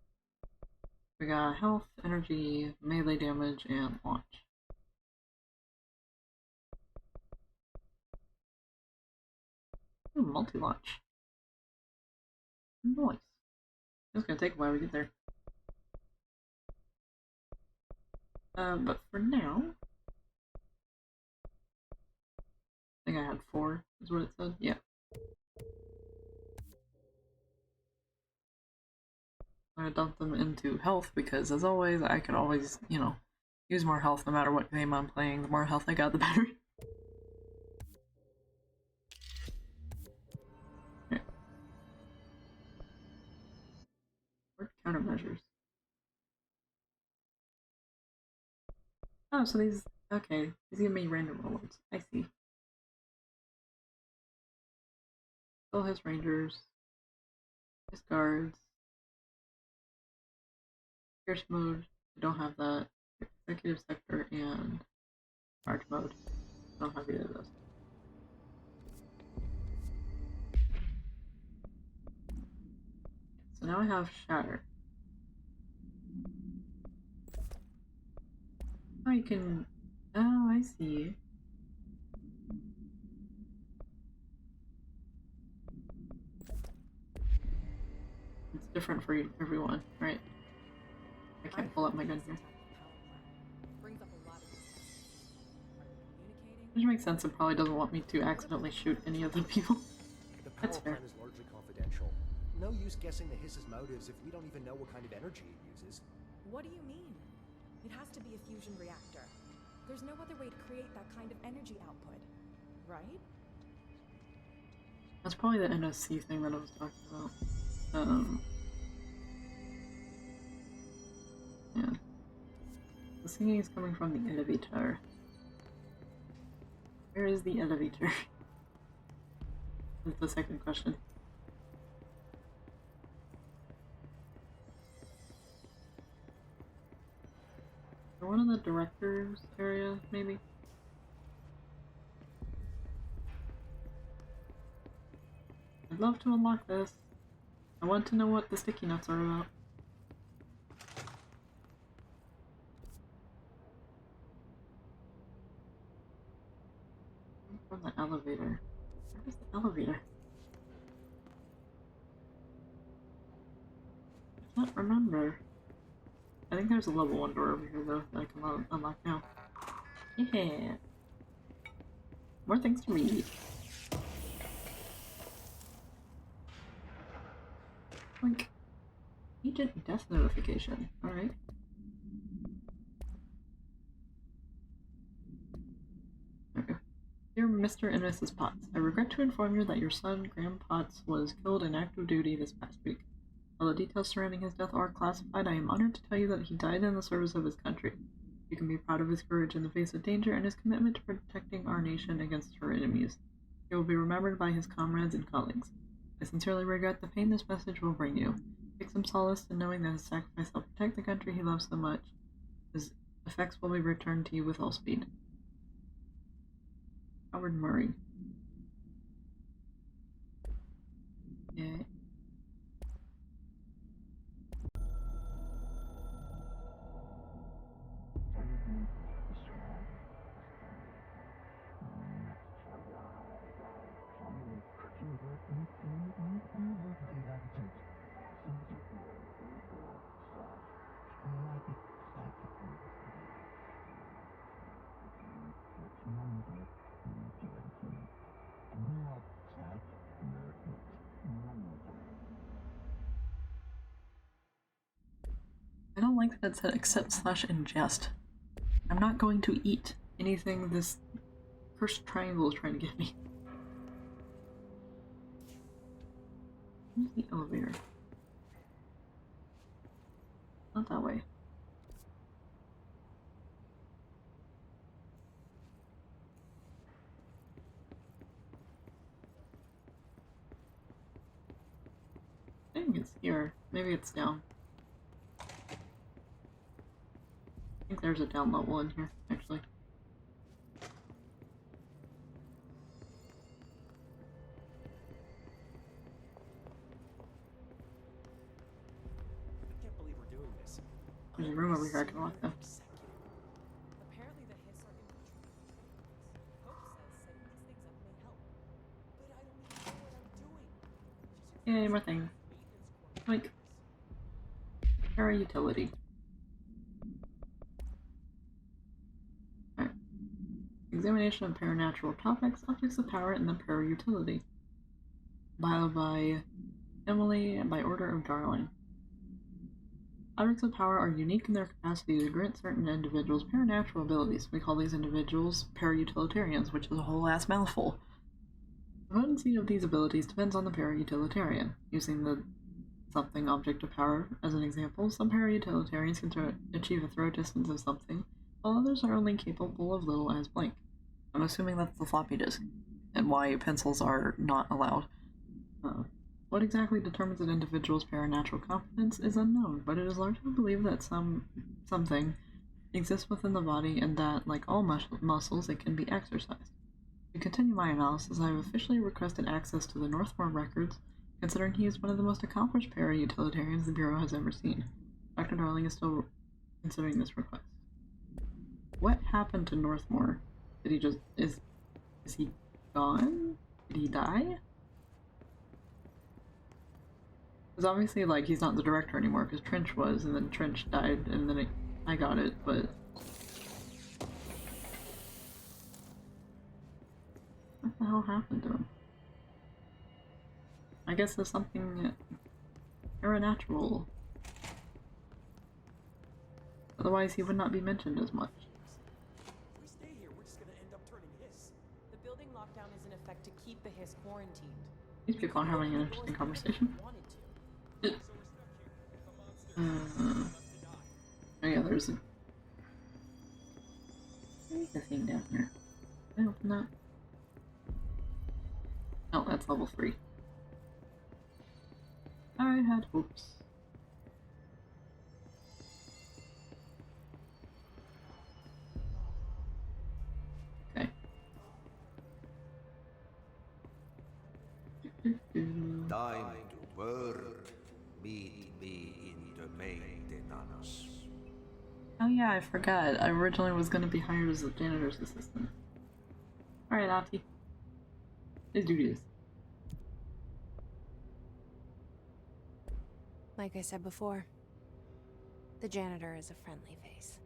We got health, energy, melee damage, and launch. Ooh, multi-launch. Nice. It's gonna take a while to get there. But for now... I think I had 4, is what it said. Yeah. I'm gonna dump them into health because, as always, I could always, you know, use more health no matter what game I'm playing. The more health I got, the better. Okay. What countermeasures? Oh, so these... Okay, these give me random rewards. I see. Still has rangers. His guards. Fierce mode. I don't have that. Executive sector and charge mode. I don't have either of those. So now I have shatter. Oh, you can... Oh, I see. It's different for everyone, right? I can't pull up my gun here. Which makes sense, it probably doesn't want me to accidentally shoot any of the people. The power That's fair. plant is largely confidential. No use guessing the hiss's motives if we don't even know what kind of energy it uses. What do you mean? It has to be a fusion reactor. There's no other way to create that kind of energy output, right? That's probably the NOC thing that I was talking about. Yeah. The singing is coming from the elevator. Where is the elevator? That's the second question. Or one of the directors area, maybe? I'd love to unlock this. I want to know what the sticky nuts are about. From the elevator. Where's the elevator? I can't remember. I think there's a level 1 door over here though that I can unlock now. Yeah! More things to read. Like, agent death notification. Alright. Okay. Dear Mr. and Mrs. Potts, I regret to inform you that your son, Graham Potts, was killed in active duty this past week. Although details surrounding his death are classified, I am honored to tell you that he died in the service of his country. You can be proud of his courage in the face of danger and his commitment to protecting our nation against her enemies. He will be remembered by his comrades and colleagues. I sincerely regret the pain this message will bring you. Take some solace in knowing that his sacrifice helped protect the country he loves so much. His effects will be returned to you with all speed. Howard Murray. Yeah. don't like that it said accept/ingest. I'm not going to eat anything this cursed triangle is trying to give me. Where's the elevator? Not that way. I think it's here. Maybe it's down. I think there's a down level in here, actually. I can't believe we're doing this. There's a room over here I can walk though. Apparently the hiss are infiltrating. Hope says setting these things up may help. But I don't even know what I'm doing. Yay, more things. Like, para utility. Alright. Examination of paranatural topics, objects of power, and the para utility. Bio by Emily by order of Darling. Objects of power are unique in their capacity to grant certain individuals paranatural abilities. We call these individuals para-utilitarians, which is a whole ass mouthful. The potency of these abilities depends on the para-utilitarian. Using the something object of power as an example, some para-utilitarians can achieve a throw distance of something, while others are only capable of little as blank. I'm assuming that's the floppy disk, and why pencils are not allowed. What exactly determines an individual's paranatural competence is unknown, but it is largely believed that something exists within the body and that, like all muscles, it can be exercised. To continue my analysis, I have officially requested access to the Northmore records, considering he is one of the most accomplished para-utilitarians the Bureau has ever seen. Dr. Darling is still considering this request. What happened to Northmore? Did he just... is he gone? Did he die? Because obviously, like, he's not the director anymore, because Trench was, and then Trench died, and then I got it, but... What the hell happened to him? I guess there's something paranatural. Otherwise, he would not be mentioned as much. If we stay here, we're just gonna end up turning hiss. The building lockdown is in effect to keep the hiss quarantined. These people are having an interesting conversation. Oh yeah, there's a thing down here. Can I open that? Oh, that's level 3. I had hopes. Okay. Time to work. Meet me in the maintenance. Oh yeah, I forgot. I originally was going to be hired as a janitor's assistant. Alright, Ati. Let's do this. Like I said before, the janitor is a friendly face.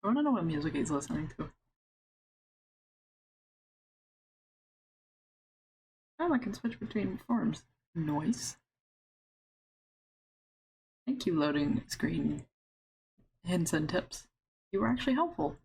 I want to know what music he's listening to. Oh, I can switch between forms. Noise. Thank you, loading screen hints and tips. You were actually helpful.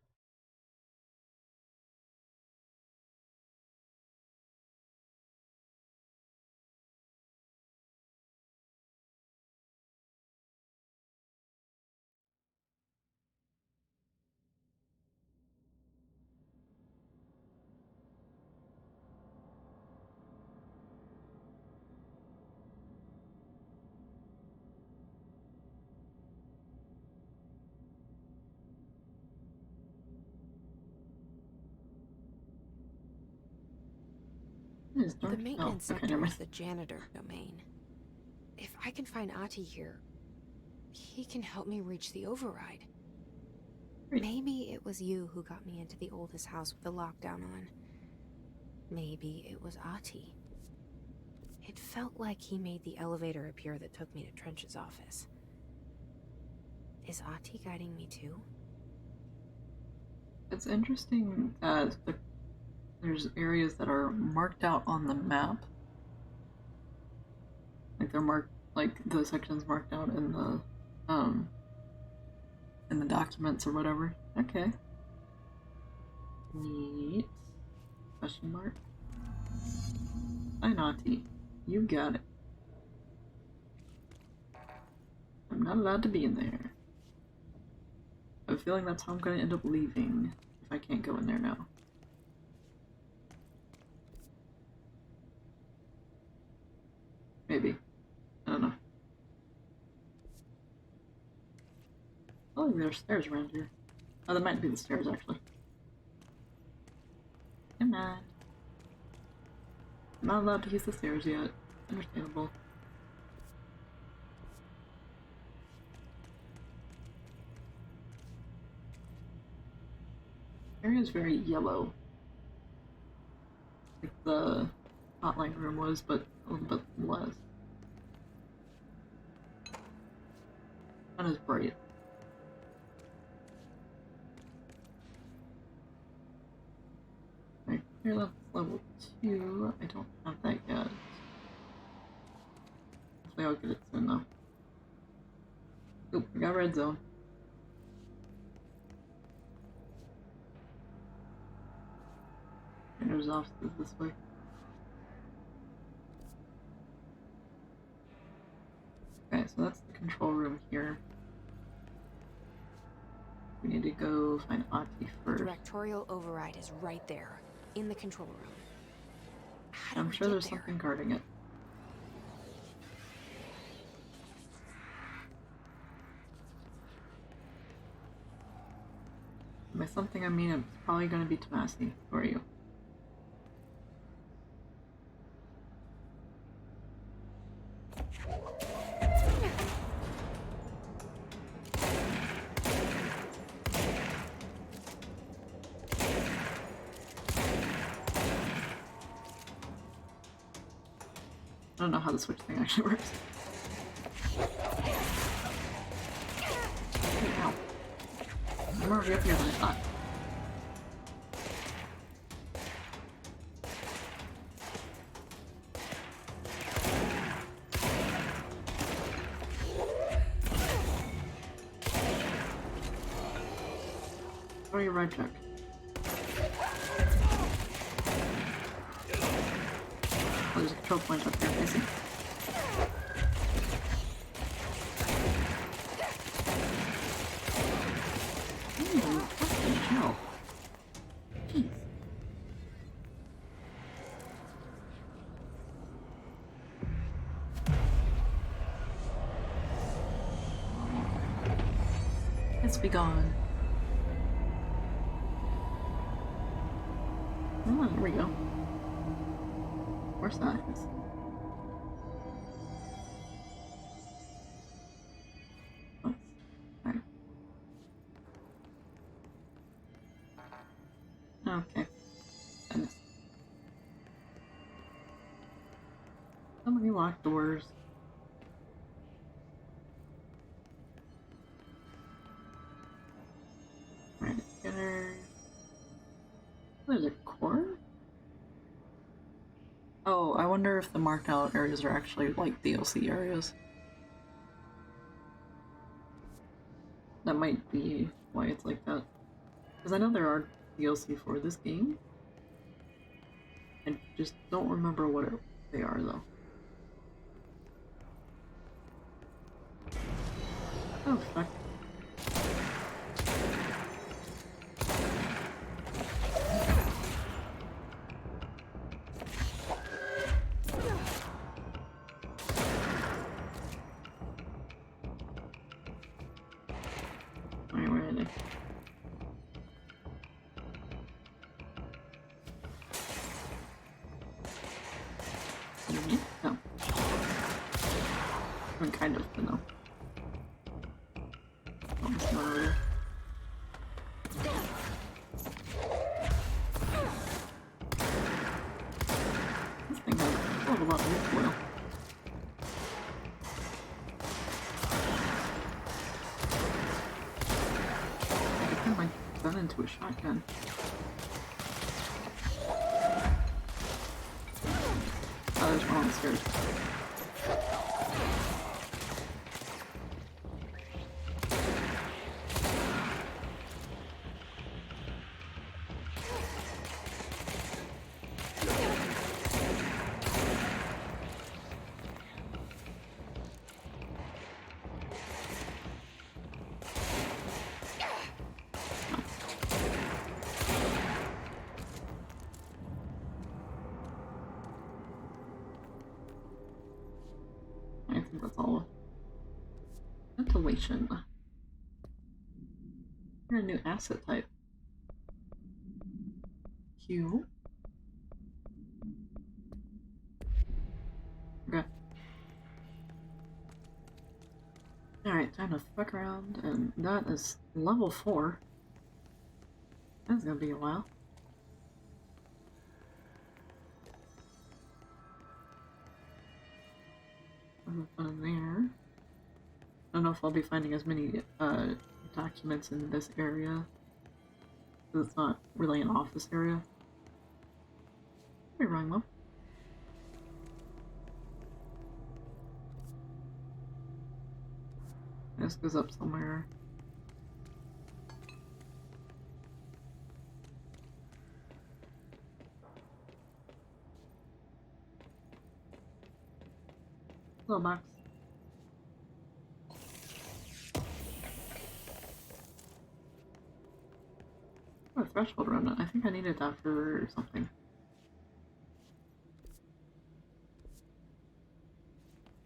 The maintenance sector is the janitor domain. If I can find Ati here, he can help me reach the override. Maybe it was you who got me into the oldest house with the lockdown on. Maybe it was Ati. It felt like he made the elevator appear that took me to Trench's office. Is Ati guiding me too? It's interesting that there's areas that are marked out on the map. Like they're marked, like the sections marked out in the documents or whatever. Okay. Neat. Question mark. Hi, Naughty. You got it. I'm not allowed to be in there. I have a feeling that's how I'm going to end up leaving if I can't go in there now. Maybe. I don't know. Oh, there's stairs around here. Oh, that might be the stairs, actually. Come on. I'm not allowed to use the stairs yet. Understandable. The area is very yellow. Like the hotline room was, but a little bit less. Not as bright. Right, here that's level 2. I don't have that yet. Hopefully I'll get it soon though. Oop, we got red zone. And there's offices this way. Okay, so that's the control room here. We need to go find Ati first. Directorial override is right there, in the control room. How do I'm we sure get there's there? something guarding it. By something I mean it's probably going to be Tomasi. Who are you? I don't know how the switch thing actually works. Ow. I'm already up here than I thought. Throw your right check. Oh, there's a control point up here, I see. Ooh, fucking hell. Jeez. Let's be gone. Oh, here we go. Where's that? Okay. Goodness. So many locked doors. Right, scanner. There's a core? Oh, I wonder if the marked out areas are actually like DLC areas. That might be why it's like that. Because I know there are DLC for this game. I just don't remember what they are though. Oh, fuck. Alright, where are they? Underneath? No. I mean, kind of, but no. Oh, it's not over there. This thing has a hell of a lot of recoil. I could turn my gun into to a shotgun. Oh, there's one on the stairs. I think that's all. Ventilation. You're a new asset type. Q. Okay. Alright, time to fuck around, and that is level 4. That's gonna be a while. Fun in there. I don't know if I'll be finding as many documents in this area. Because it's not really an office area. You're wrong, though. This goes up somewhere. Little box. Oh, a threshold remnant. I think I needed that for something.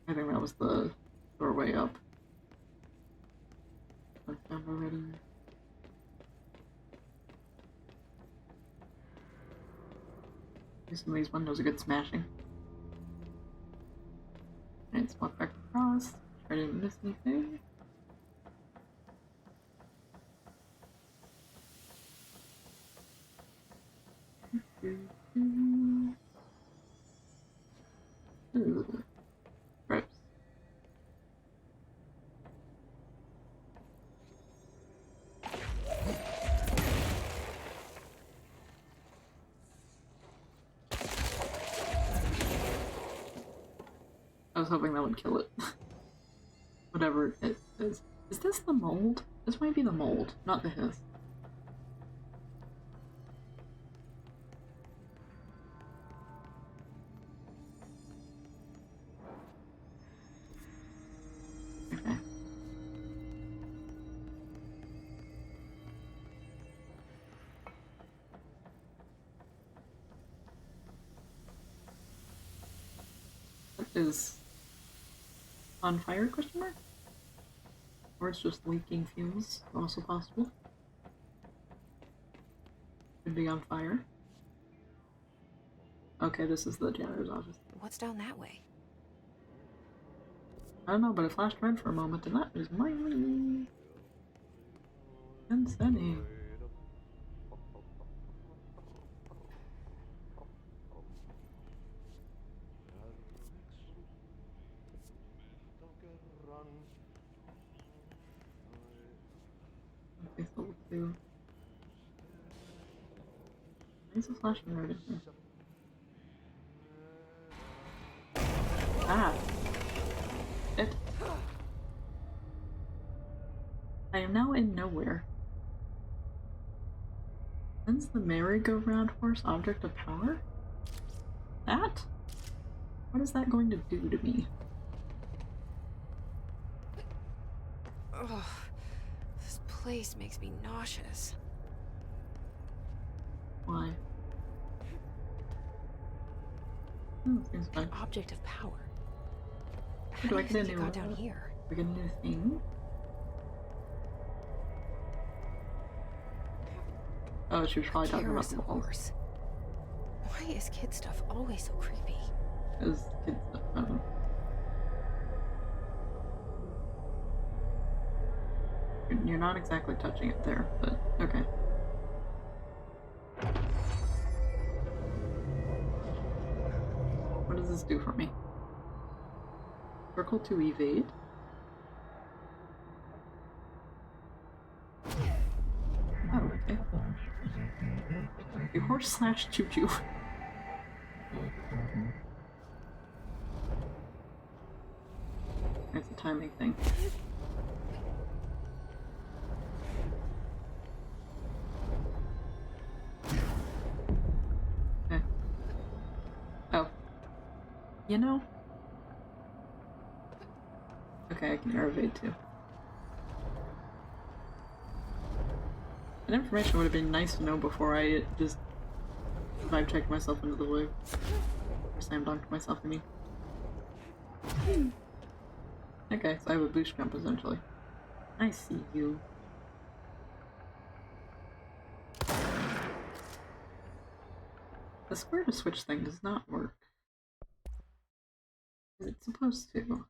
I think that was the doorway up. I found already. Some of these windows are good smashing. Let's walk back across. Try to miss anything. Ooh. Gross. I was hoping that would kill it. Whatever it is. Is this the mold? This might be the mold, not the hiss. Okay. That is on fire, question mark? Or it's just leaking fumes, also possible. Could be on fire. Okay, this is the janitor's office. What's down that way? I don't know, but it flashed red for a moment, and that is mine. Insane. Okay, so we'll do. Why is it flashing red in here? Ah! It. I am now in nowhere. When's the merry-go-round horse object of power? That? What is that going to do to me? Ugh. This place makes me nauseous. Why? Oh, seems fine. Object of power. Do I How do you get a think it new got down here? We get a new thing? Oh, she was probably talking about the Carousel walls. horse. Why is kid stuff always so creepy? Because kids stuff, I don't know. You're not exactly touching it there, but okay. What does this do for me? Circle to evade? Oh, okay. horse / choo-choo. It's a timing thing. Okay. Oh. You know? Okay, I can air evade too. That information would have been nice to know before I just vibe checked myself into the wave. Or slam dunked myself, I mean. Okay, so I have a boost jump essentially. I see you. The square to switch thing does not work. It's supposed to.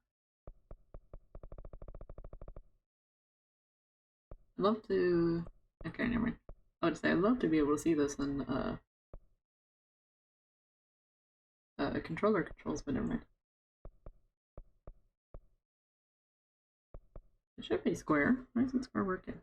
I'd love to. Okay, never mind. I would say I'd love to be able to see this in controller controls, but never mind. It should be square. Why isn't square working?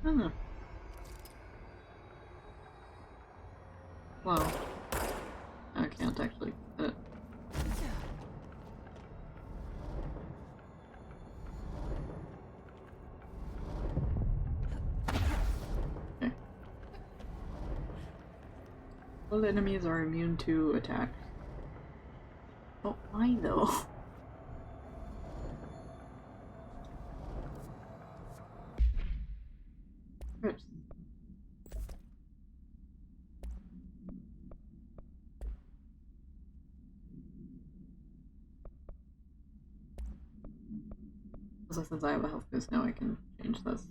I don't know. Well, I can't actually fit it. Okay. All enemies are immune to attack. But why though? Oops. Also, since I have a health boost now, I can change this.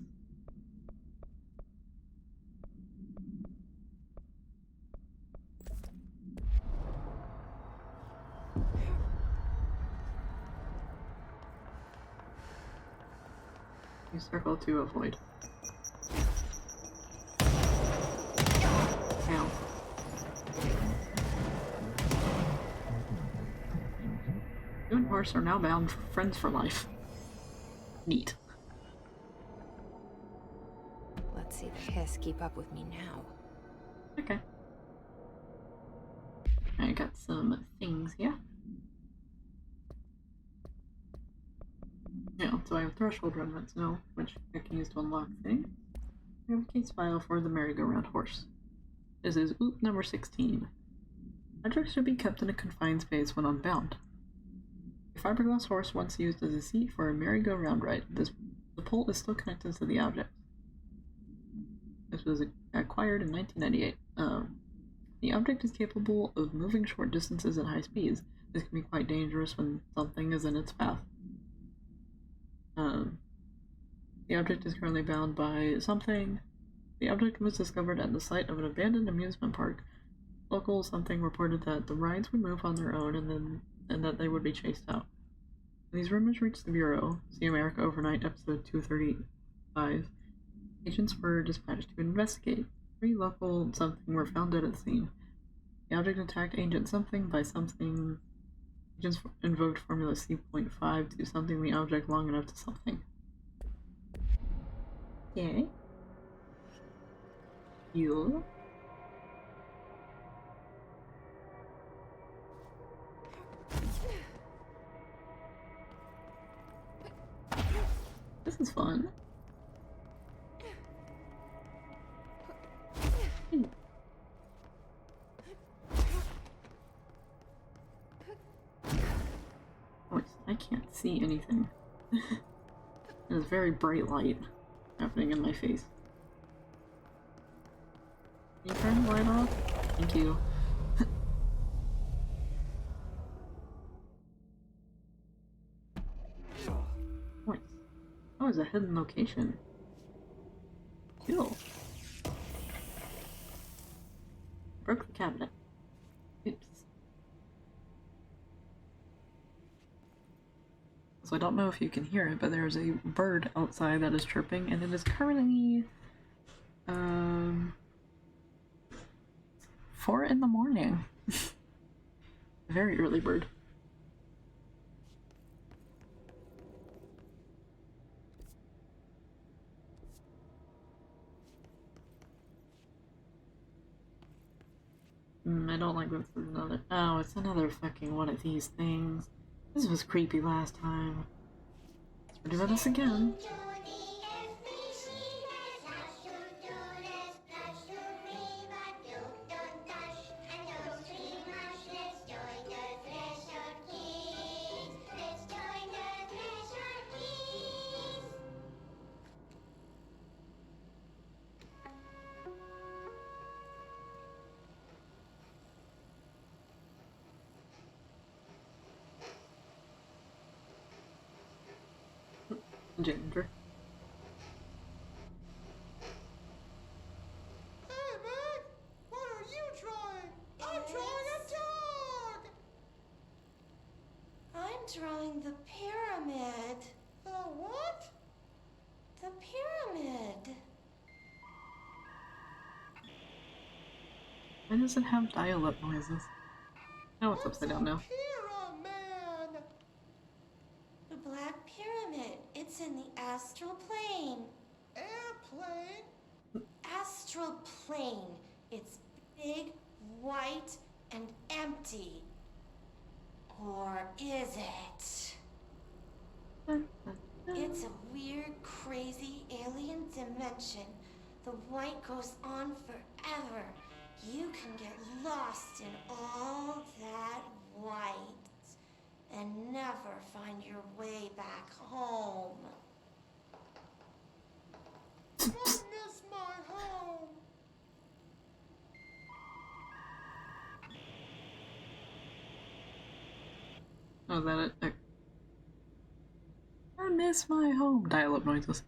Use circle to avoid. Ow. You and horse are now bound friends for life. Neat. Let's see the hiss keep up with me now. Okay. I got some things here. Yeah, so I have threshold remnants now, which I can use to unlock things. I have a case file for the merry-go-round horse. This is oop number 16. Objects should be kept in a confined space when unbound. A fiberglass horse once used as a seat for a merry-go-round ride. The pole is still connected to the object. This was acquired in 1998. The object is capable of moving short distances at high speeds. This can be quite dangerous when something is in its path. The object is currently bound by something. The object was discovered at the site of an abandoned amusement park. Local something reported that the rides would move on their own and that they would be chased out. When these rumors reached the Bureau, See America Overnight, episode 235, agents were dispatched to investigate. 3 local something were found dead at the scene. The object attacked Agent Something by something. Agents invoked Formula C.5 to something the object long enough to something. Okay. You. This is fun. Oh, I can't see anything. There's very bright light happening in my face. Can you turn the light off? Thank you. What? Oh, it's a hidden location. Cool. Broke the cabinet. Oops. So I don't know if you can hear it, but there's a bird outside that is chirping, and it is currently 4 in the morning. Very early bird. I don't like this. Is another. Oh, it's another fucking one of these things. This was creepy last time. We're doing this again. Ginger. Hey, man! What are you drawing? I'm drawing a dog! I'm drawing the pyramid. The what? The pyramid. Why does it have dial-up noises? Oh, it's upside down now. Pyramid! The Black Pyramid. It's in the astral plane. Airplane? Astral plane. It's big, white, and empty. Or is it? It's a weird, crazy alien dimension. The white goes on forever. You can get lost in all that white and never find your way back home. I miss my home! Oh, is that it? I miss my home. Dial-up noises.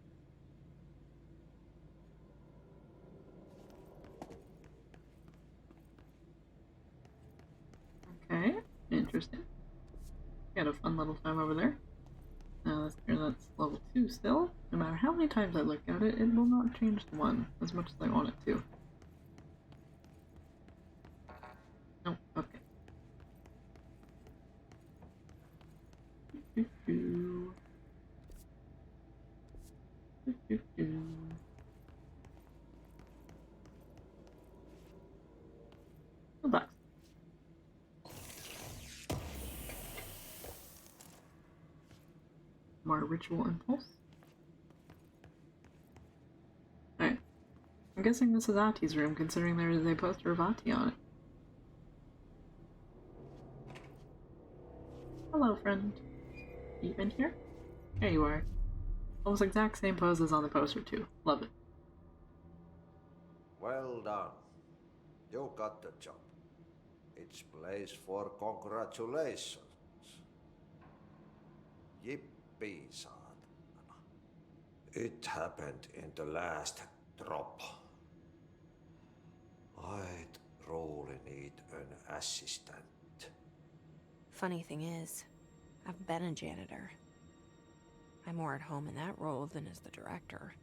Okay, interesting. Got a fun little time over there. Now let's clear that's level 2 still. No matter how many times I look at it, it will not change the 1 as much as I want it to. Nope, okay. The box. More ritual impulse. Alright. I'm guessing this is Ati's room, considering there is a poster of Ati on it. Hello, friend. You in here? There you are. Almost exact same pose as on the poster, too. Love it. Well done. You got the job. It's place for congratulations. Yippee, saatana. It happened in the last drop. I'd really need an assistant. Funny thing is, I've been a janitor. I'm more at home in that role than as the director.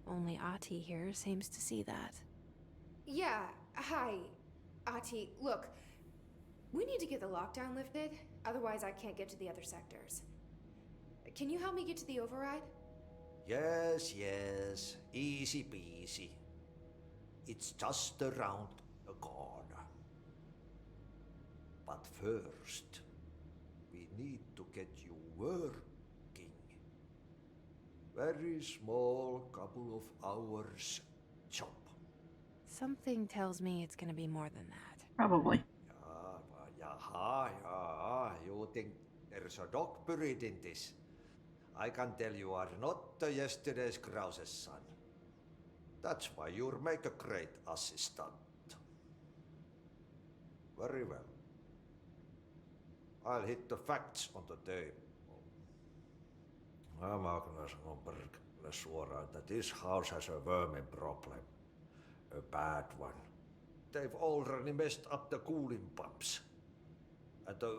Only Ati here seems to see that. Yeah, hi, Ati. Look, we need to get the lockdown lifted, otherwise I can't get to the other sectors. Can you help me get to the override? Yes, easy peasy. It's just around the corner. But first, we need to get you working. Very small, couple of hours job. Something tells me it's gonna be more than that. Probably. Yeah. You think there's a dog buried in this? I can tell you are not yesterday's Krause's son. That's why you'll make a great assistant. Very well. I'll hit the facts on the table. Mä kyllä sanon perkele suoraan, that this house has a vermin problem. A bad one. They've already messed up the cooling pumps. And the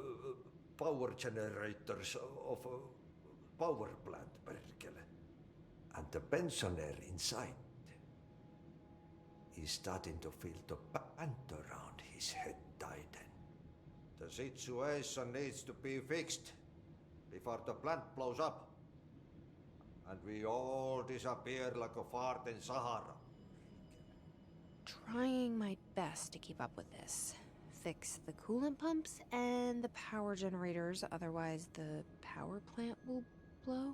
power generators of a power plant, perkele. And the pensioner inside is starting to feel the pant around his head tighten. The situation needs to be fixed before the plant blows up. And we all disappear like a fart in Sahara. Trying my best to keep up with this. Fix the coolant pumps and the power generators, otherwise the power plant will blow.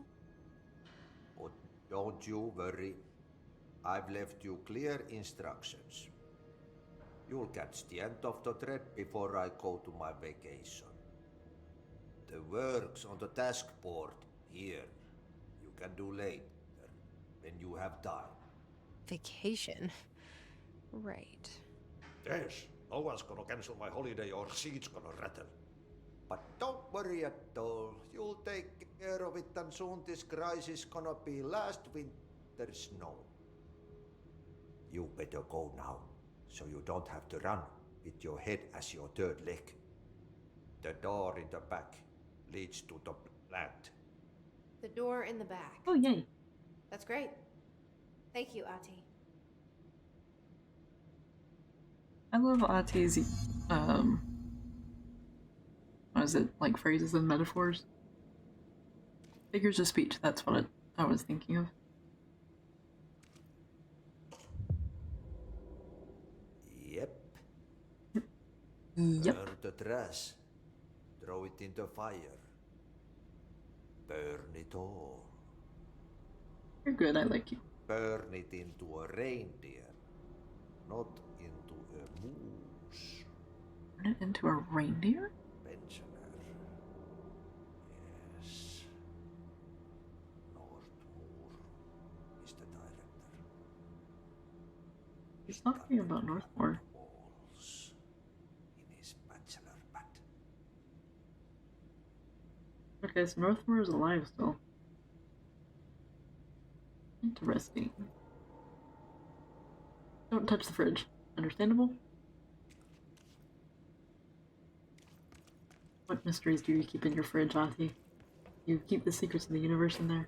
But don't you worry. I've left you clear instructions. You'll catch the end of the thread before I go to my vacation. The work's on the task board here. You can do later, when you have time. Vacation? Right. Yes, no one's gonna cancel my holiday or seat's gonna rattle. But don't worry at all. You'll take care of it, and soon this crisis gonna be last winter's snow. You better go now, so you don't have to run with your head as your third leg. The door in the back leads to the plant. The door in the back. Oh, yay. That's great. Thank you, Ati. I love Ati's, what is it, like phrases and metaphors? Figures of speech, that's what I was thinking of. Yep. Yep. Burn the trash. Throw it in the fire. Burn it all. You're good, I like you. Burn it into a reindeer, not into a moose. Turn it into a reindeer? Pensioner. Yes. Northmoor is the director. He's talking about Northmoor. Walls in his bachelor pad. Okay, so Northmoor is alive still. Interesting. Don't touch the fridge. Understandable? What mysteries do you keep in your fridge, Ati? You keep the secrets of the universe in there?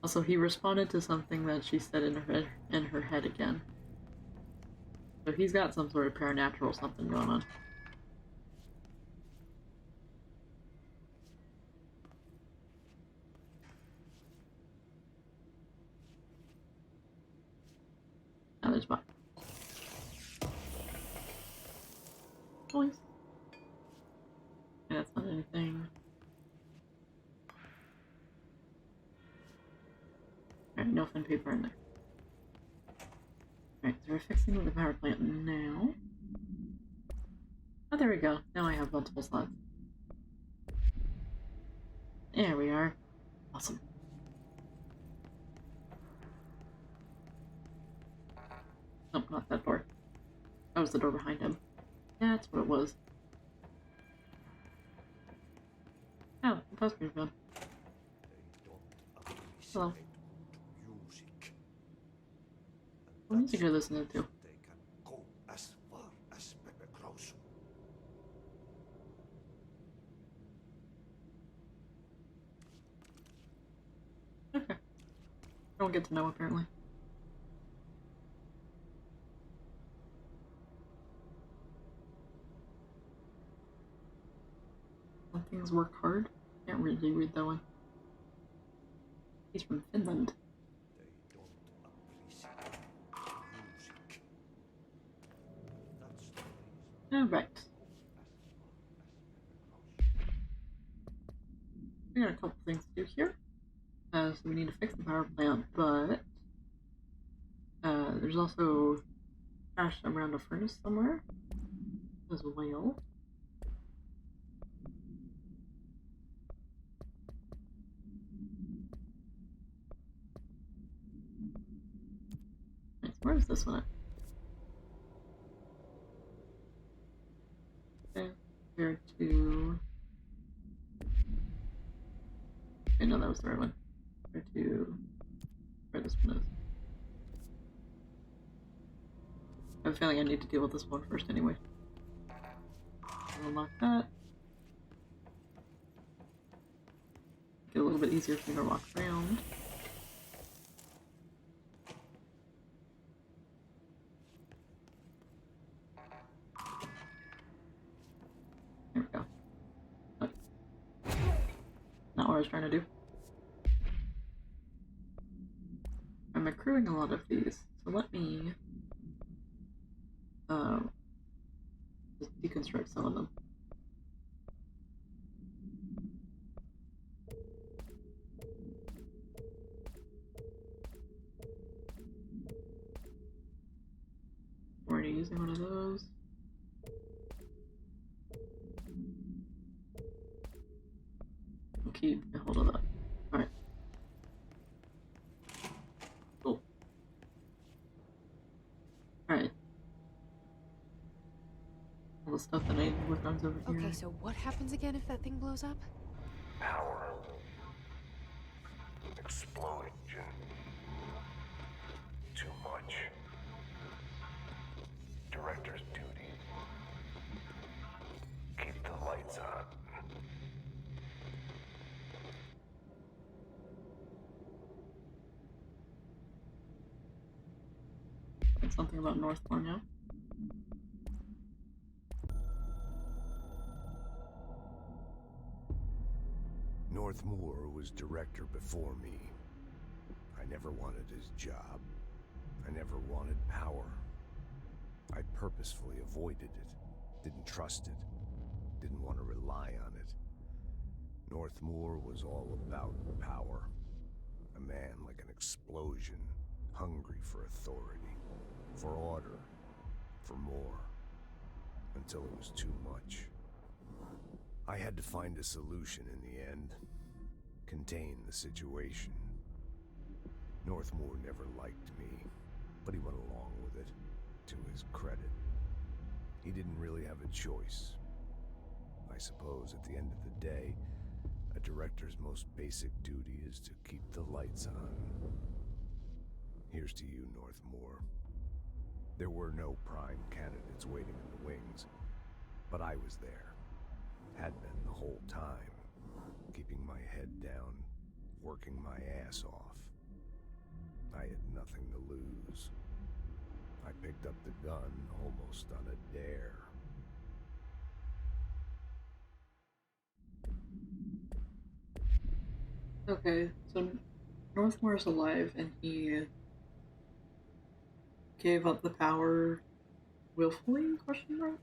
Also, he responded to something that she said in her head again. So he's got some sort of paranatural something going on. Now there's mine. Boys. Yeah, that's not anything. Alright, no fun paper in there. Alright, so we're fixing the power plant now. Oh, there we go. Now I have multiple slots. There we are. Awesome. Nope, not that door. That was the door behind him. Yeah, that's what it was. Oh, the postman's gone. Hello. Music. What music are you listening to? They can go as far as Pepe grows. Okay. Don't get to know, apparently. Some things work hard. Can't really read that one. He's from Finland. They don't appreciate music. That's the reason. Alright. We got a couple things to do here. So we need to fix the power plant, but there's also trash around a furnace somewhere as well. Nice. Where is this one at? Okay, here to... Okay, no, that was the right one. Here to... where this one is. I have a feeling I need to deal with this one first anyway. Unlock that. Make it a little bit easier for me to walk around. There we go. Not what I was trying to do. I'm accruing a lot of these, so let me just deconstruct some of them. Already using one of those. I'll keep a hold of that. Alright. Cool. Alright. All the stuff that I need to work on's over here. Okay, so what happens again if that thing blows up? Power. Explosion. Too much. Director's duty. Keep the lights on. Something about Northmore now. Northmore was director before me. I never wanted his job. I never wanted power. I purposefully avoided it, didn't trust it, didn't want to rely on it. Northmore was all about power. A man like an explosion, hungry for authority, for order, for more, until it was too much. I had to find a solution in the end, contain the situation. Northmore never liked me, but he went along with it, to his credit. He didn't really have a choice. I suppose at the end of the day, a director's most basic duty is to keep the lights on. Here's to you, Northmore. There were no prime candidates waiting in the wings, but I was there. Had been the whole time, keeping my head down, working my ass off. I had nothing to lose. I picked up the gun almost on a dare. Okay, so Northmore is alive and he gave up the power willfully? Question mark?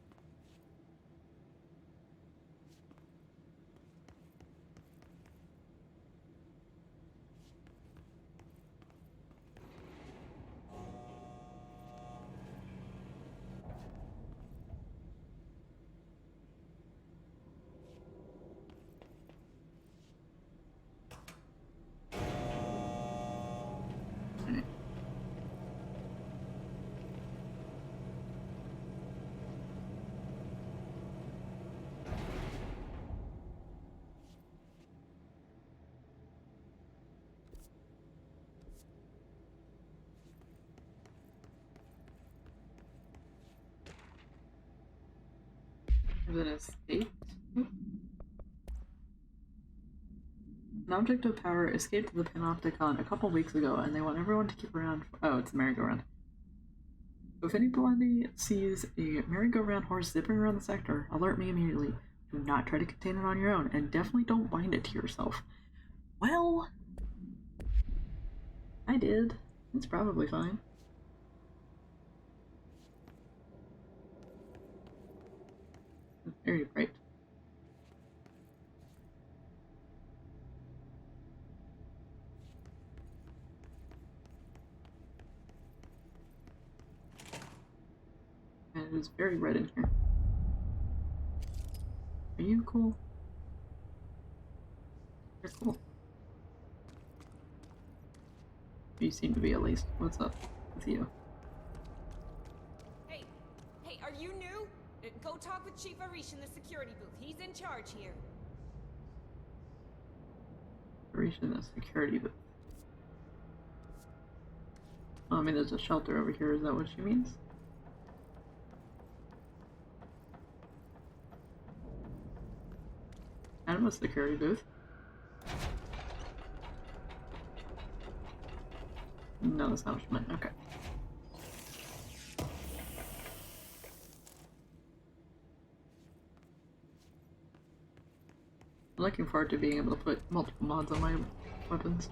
Then escaped? An object of power escaped the Panopticon a couple weeks ago, and they want everyone to keep around. Oh, it's a merry-go-round. So if anybody sees a merry-go-round horse zipping around the sector, alert me immediately. Do not try to contain it on your own, and definitely don't bind it to yourself. Well, I did. It's probably fine. Very bright. And it is very red in here. Are you cool? You're cool. You seem to be, at least. What's up with you? Hey, are you new? Go talk with Chief Arish in the security booth. He's in charge here. Arish in the security booth. Oh, I mean, there's a shelter over here. Is that what she means? kind of a security booth. No, that's not what you meant. Okay. I'm looking forward to being able to put multiple mods on my weapons.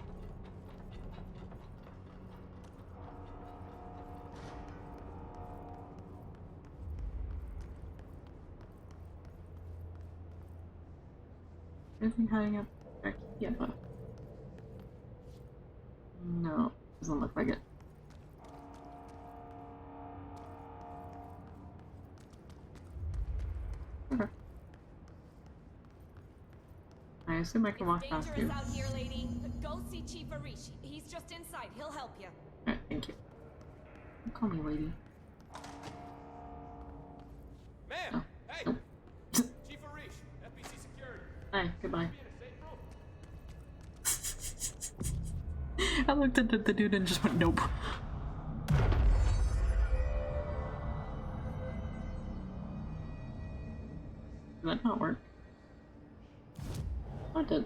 Anything hiding up back here? No, doesn't look like it. Okay. I assume I can walk past you. Dangerous out here, lady. Go see Chief Arish. He's just inside. He'll help you. Alright, thank you. Don't call me lady. Ma'am! Oh. Hey! Nope. Chief Arish, FBC Security. Hi, goodbye. I looked at the dude and just went, nope. Did that not work? Oh, it did.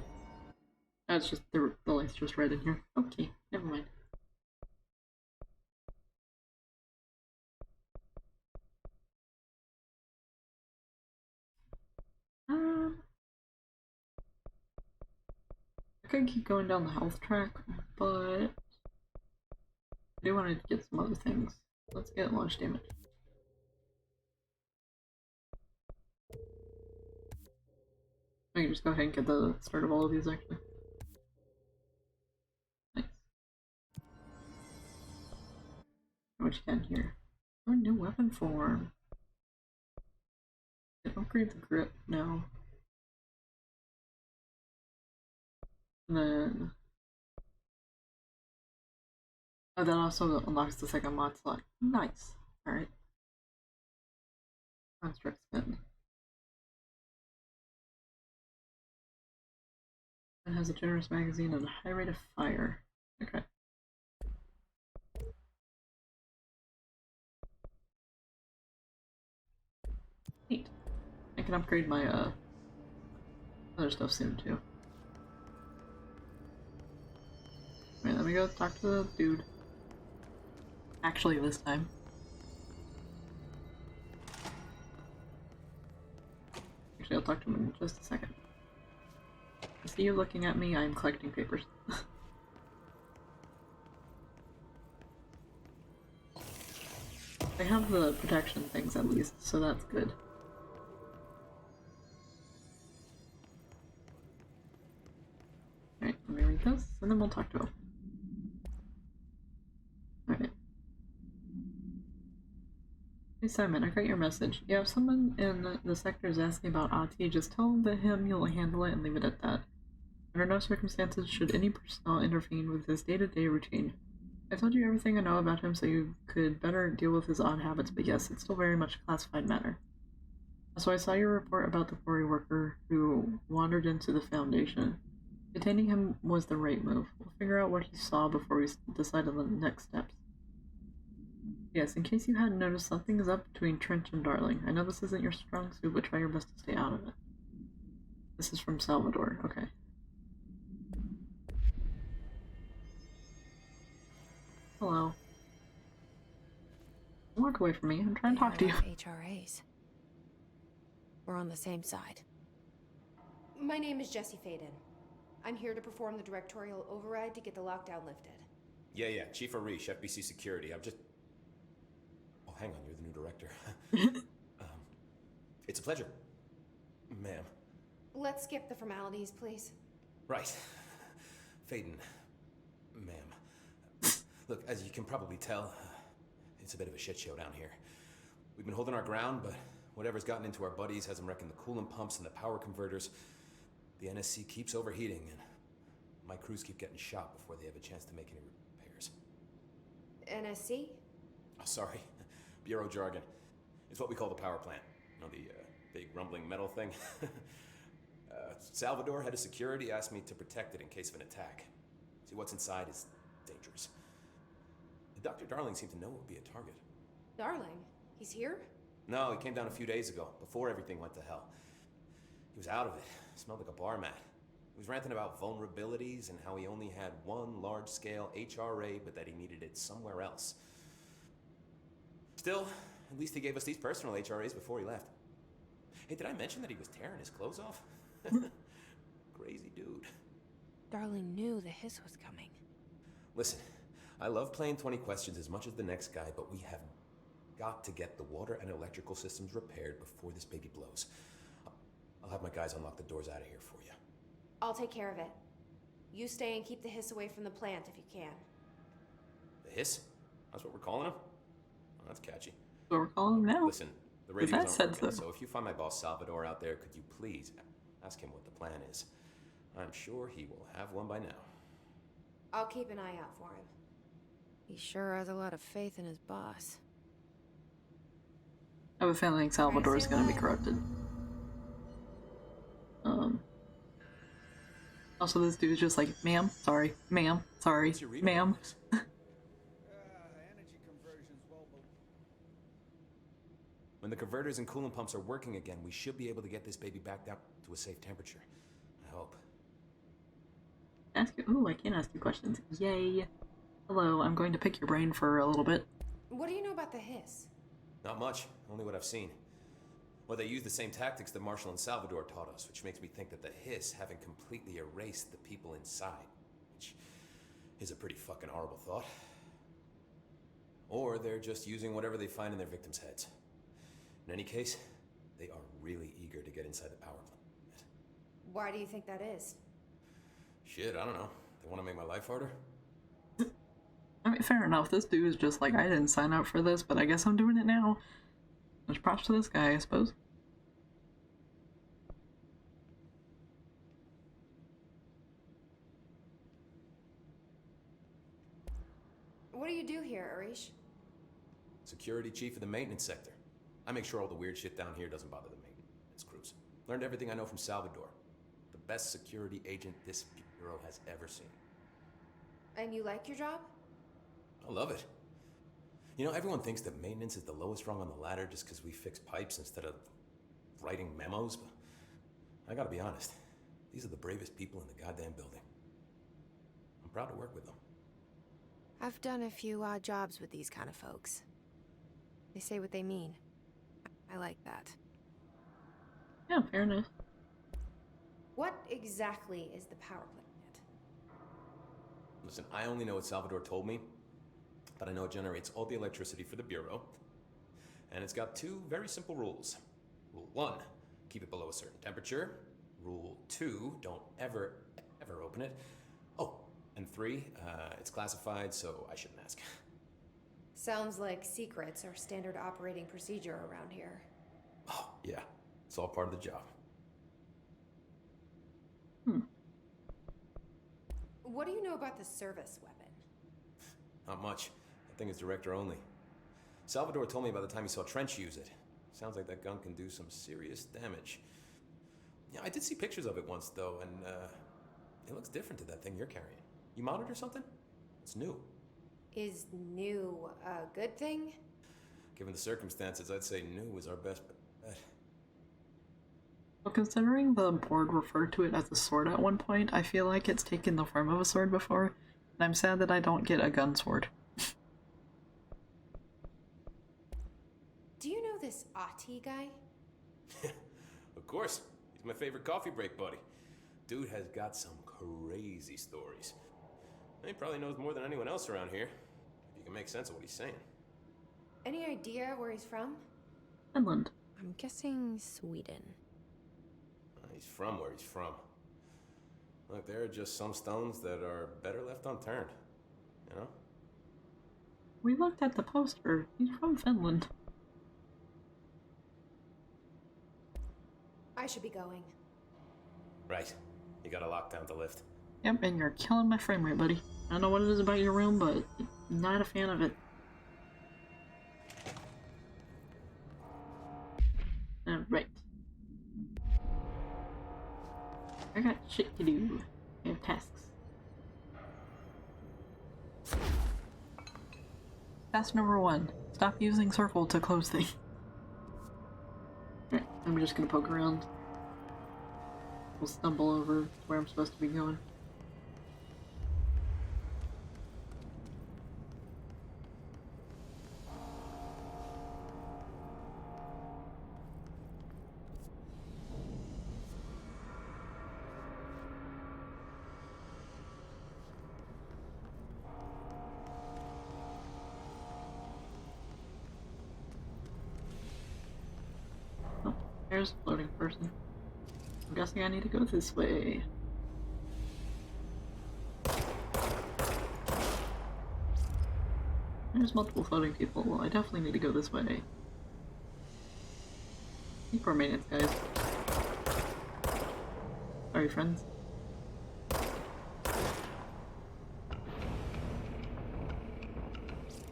That's just, the light's just red in here. Okay, never mind. I could keep going down the health track, but I do want to get some other things. Let's get launch damage. I can just go ahead and get the start of all of these actually. Nice. What you can here? Oh, new weapon form. Upgrade the grip now. And then oh, that also unlocks the second mod slot. Nice. Alright. Construct spin. It has a generous magazine and a high rate of fire. Okay. Neat. I can upgrade my other stuff soon too. Wait, let me go talk to the dude. Actually, this time. Actually, I'll talk to him in just a second. I see you looking at me, I'm collecting papers. They have the protection things at least, so that's good. Alright, let me read this, and then we'll talk to him. Alright. Hey Simon, I got your message. Yeah, if someone in the sector is asking about Ati, just tell him you'll handle it and leave it at that. Under no circumstances should any personnel intervene with his day-to-day routine. I told you everything I know about him so you could better deal with his odd habits, but yes, it's still very much a classified matter. So I saw your report about the quarry worker who wandered into the Foundation. Detaining him was the right move. We'll figure out what he saw before we decide on the next steps. Yes, in case you hadn't noticed, something is up between Trench and Darling. I know this isn't your strong suit, but try your best to stay out of it. This is from Salvador, okay. Hello. Don't walk away from me, I'm trying to talk to you. HRAs. We're on the same side. My name is Jessie Faden. I'm here to perform the directorial override to get the lockdown lifted. Yeah, Chief Arish, FBC Security. I'm just... Oh, hang on, you're the new director. It's a pleasure, ma'am. Let's skip the formalities, please. Right. Faden, ma'am. Look, as you can probably tell, it's a bit of a shit show down here. We've been holding our ground, but whatever's gotten into our buddies has them wrecking the coolant pumps and the power converters. The NSC keeps overheating, and my crews keep getting shot before they have a chance to make any repairs. NSC? Oh, sorry. Bureau jargon. It's what we call the power plant. You know, the big rumbling metal thing? Salvador, head of security, asked me to protect it in case of an attack. See, what's inside is dangerous. Dr. Darling seemed to know it would be a target. Darling? He's here? No, he came down a few days ago, before everything went to hell. He was out of it. Smelled like a bar mat. He was ranting about vulnerabilities and how he only had one large-scale HRA, but that he needed it somewhere else. Still, at least he gave us these personal HRAs before he left. Hey, did I mention that he was tearing his clothes off? Crazy dude. Darling knew the hiss was coming. Listen, I love playing 20 questions as much as the next guy, but we have got to get the water and electrical systems repaired before this baby blows. I'll have my guys unlock the doors out of here for you. I'll take care of it. You stay and keep the hiss away from the plant if you can. The hiss? That's what we're calling him? Oh, that's catchy. So we're calling him now. Listen, the radios aren't working, so if you find my boss Salvador out there, could you please ask him what the plan is? I'm sure he will have one by now. I'll keep an eye out for him. He sure has a lot of faith in his boss. I have a feeling Salvador is going to be corrupted. Also, this dude's just like, ma'am, sorry, ma'am, sorry, ma'am. When the converters and coolant pumps are working again, we should be able to get this baby back down to a safe temperature. I hope. Ask you. Ooh, I can ask you questions. Yay. Hello, I'm going to pick your brain for a little bit. What do you know about the hiss? Not much, only what I've seen. Well, they use the same tactics that Marshall and Salvador taught us, which makes me think that the hiss haven't completely erased the people inside, which is a pretty fucking horrible thought. Or they're just using whatever they find in their victims' heads. In any case, they are really eager to get inside the power plant. Why do you think that is? Shit, I don't know. They want to make my life harder? I mean, fair enough. This dude is just like, I didn't sign up for this, but I guess I'm doing it now. There's props to this guy, I suppose. What do you do here, Arish? Security chief of the maintenance sector. I make sure all the weird shit down here doesn't bother the maintenance crews. Learned everything I know from Salvador. The best security agent this bureau has ever seen. And you like your job? I love it. You know, everyone thinks that maintenance is the lowest rung on the ladder just because we fix pipes instead of writing memos, but I gotta be honest, these are the bravest people in the goddamn building. I'm proud to work with them. I've done a few odd jobs with these kind of folks. They say what they mean. I like that. Yeah, fair enough. What exactly is the power plant? Listen, I only know what Salvador told me, but I know it generates all the electricity for the Bureau, and it's got two very simple rules. Rule 1, keep it below a certain temperature. Rule 2, don't ever open it. Oh, and 3, it's classified, so I shouldn't ask. Sounds like secrets are standard operating procedure around here. Oh, yeah. It's all part of the job. What do you know about the service weapon? Not much. That thing is director only. Salvador told me by the time he saw Trench use it. Sounds like that gun can do some serious damage. Yeah, I did see pictures of it once, though, and it looks different to that thing you're carrying. You modded or something? It's new. Is new a good thing? Given the circumstances, I'd say new was our best bet. Well, considering the board referred to it as a sword at one point, I feel like it's taken the form of a sword before, and I'm sad that I don't get a gun sword. Do you know this Ati guy? Of course. He's my favorite coffee break buddy. Dude has got some crazy stories. He probably knows more than anyone else around here, if you can make sense of what he's saying. Any idea where he's from? Finland. I'm guessing Sweden. He's from where he's from. Look, there are just some stones that are better left unturned, you know? We looked at the poster. He's from Finland. I should be going. Right. You got a lockdown to lift. Yep, and you're killing my frame rate, buddy. I don't know what it is about your room, but I'm not a fan of it. Right. I got shit to do. I have tasks. Task number 1. Stop using circle to close things. Alright, I'm just gonna poke around. will stumble over where I'm supposed to be going. Oh, there's a floating person. I'm guessing I need to go this way. There's multiple floating people. Well, I definitely need to go this way. Keep our maintenance, guys. Sorry, friends.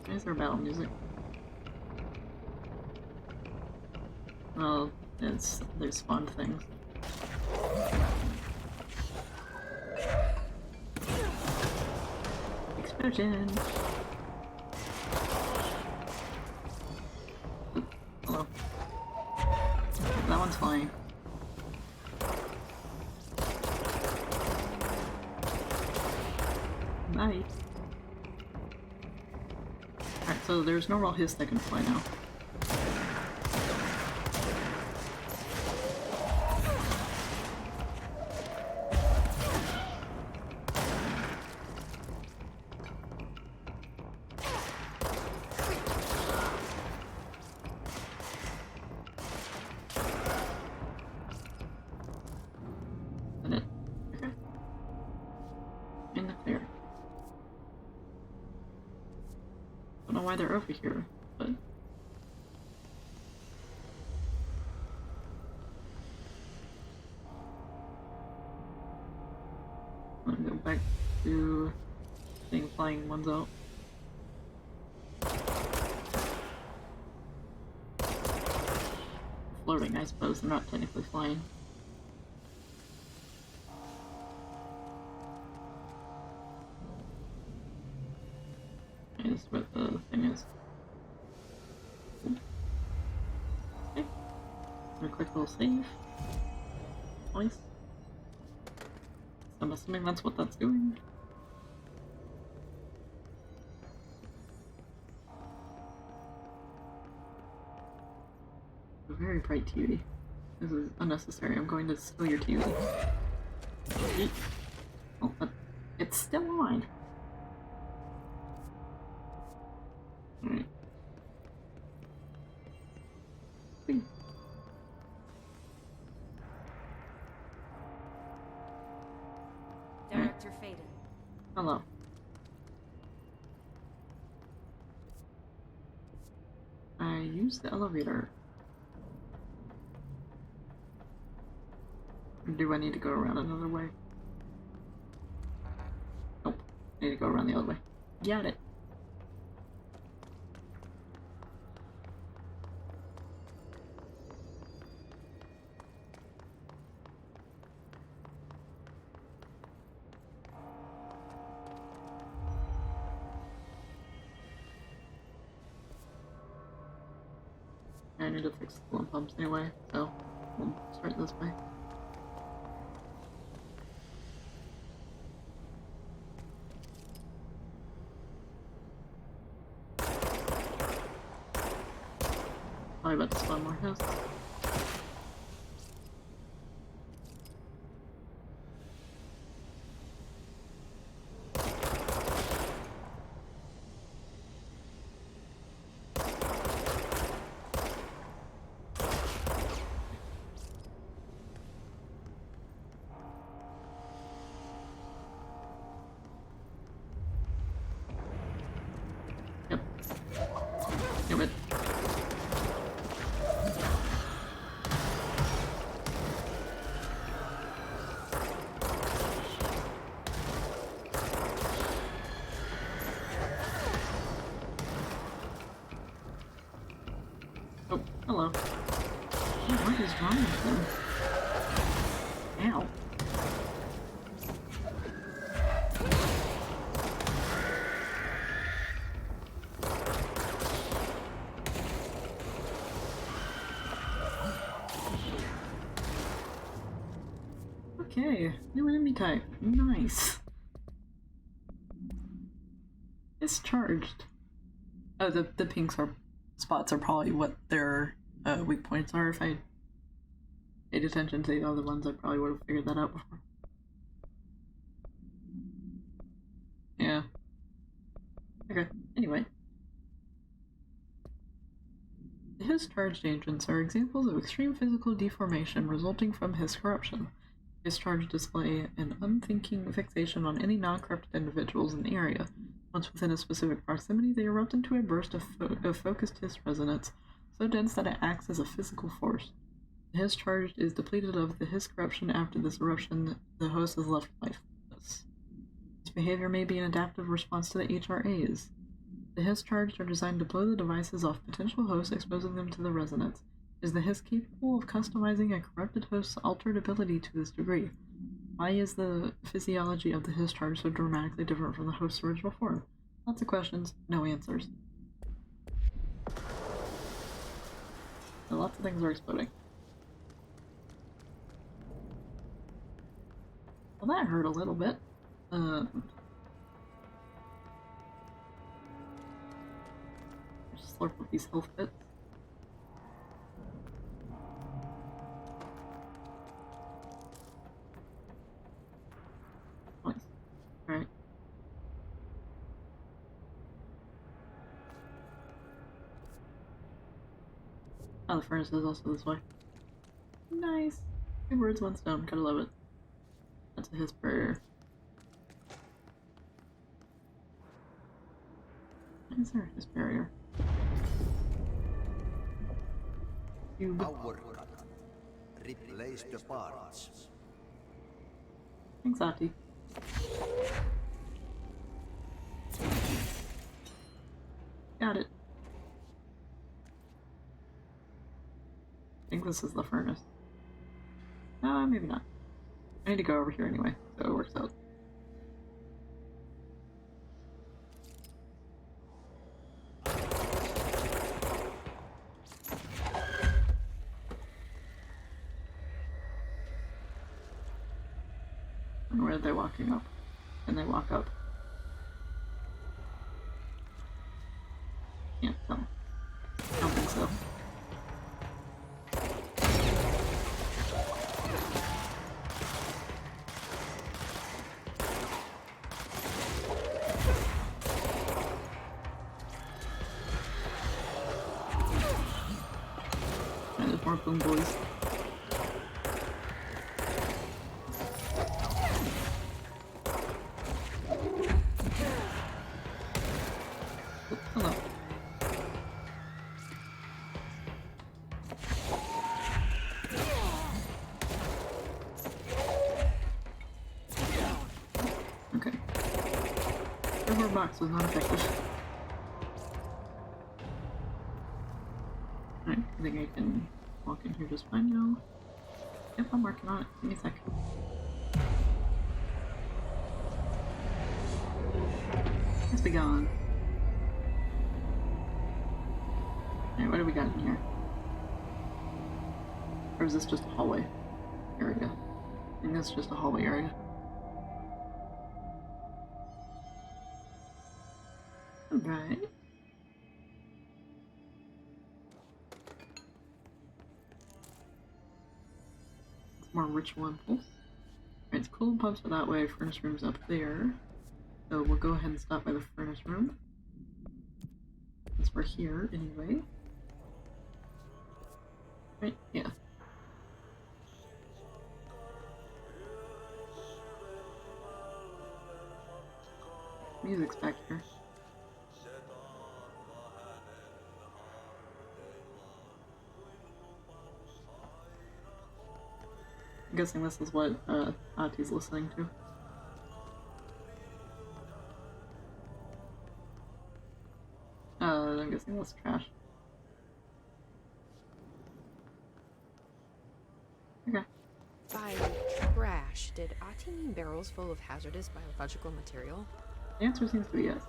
Why is there battle music? Oh, they spawned things. Explosion! Oop, hello. That one's flying. Nice. Alright, so there's normal hiss that can fly now. Why they're over here, but I'm gonna go back to seeing flying ones out. Floating, I suppose. They're not technically flying. Is what the thing is. Okay. A quick little save. Nice. I'm assuming that's what that's doing. A very bright TV. This is unnecessary. I'm going to steal your TV. Oh, but it's still on. Alright. Director Faden. Hello. I used the elevator. Or do I need to go around another way? Nope. I need to go around the other way. Got it. I need to fix the coolant pumps anyway, so we'll start this way. Probably about to spawn more hosts. Oh, hello. Oh, what is wrong with them? Ow. Okay, new enemy type. Nice. Discharged. Oh, the pink spots are probably what their weak points are. If I paid attention to the other ones, I probably would have figured that out before. Yeah. Okay, anyway. The Hiss-charged agents are examples of extreme physical deformation resulting from Hiss corruption. Hiss-charged display an unthinking fixation on any non-corrupted individuals in the area. Once within a specific proximity, they erupt into a burst of focused Hiss resonance, so dense that it acts as a physical force. The Hiss-charged is depleted of the Hiss corruption after this eruption. The host is left lifeless. This behavior may be an adaptive response to the HRAs. The Hiss-charged are designed to blow the devices off potential hosts, exposing them to the resonance. Is the Hiss capable of customizing a corrupted host's altered ability to this degree? Why is the physiology of the Hiss-charge so dramatically different from the host's original form? Lots of questions, no answers. And lots of things are exploding. Well, that hurt a little bit. Just slurp up these health bits. Nice. Alright. Oh, the furnace is also this way. Nice. 2 birds, 1 stone. Gotta love it. That's a Hiss barrier. Is there a Hiss barrier? Our cut. Replace the parts. Thanks, Ati. Got it. I think this is the furnace. Maybe not. I need to go over here anyway, so it works out. And where are they walking up? And they walk up. Can't tell. I don't think so. And there's more boom boys. Hello. Okay. Server box was not effective. Alright, I think I can walk in here just fine now. Yep, I'm working on it. Give me a sec. Let's be gone. Alright, what do we got in here? Or is this just a hallway area? I think that's just a hallway area. Alright. More ritual impulse. Alright, it's cooling pumps are that way, furnace room's up there. So we'll go ahead and stop by the furnace room. Since we're here anyway. Right, yeah. Music's back here. I'm guessing this is what Ati's listening to. I'm guessing that's trash. Okay. By trash, did Ati mean barrels full of hazardous biological material? The answer seems to be yes.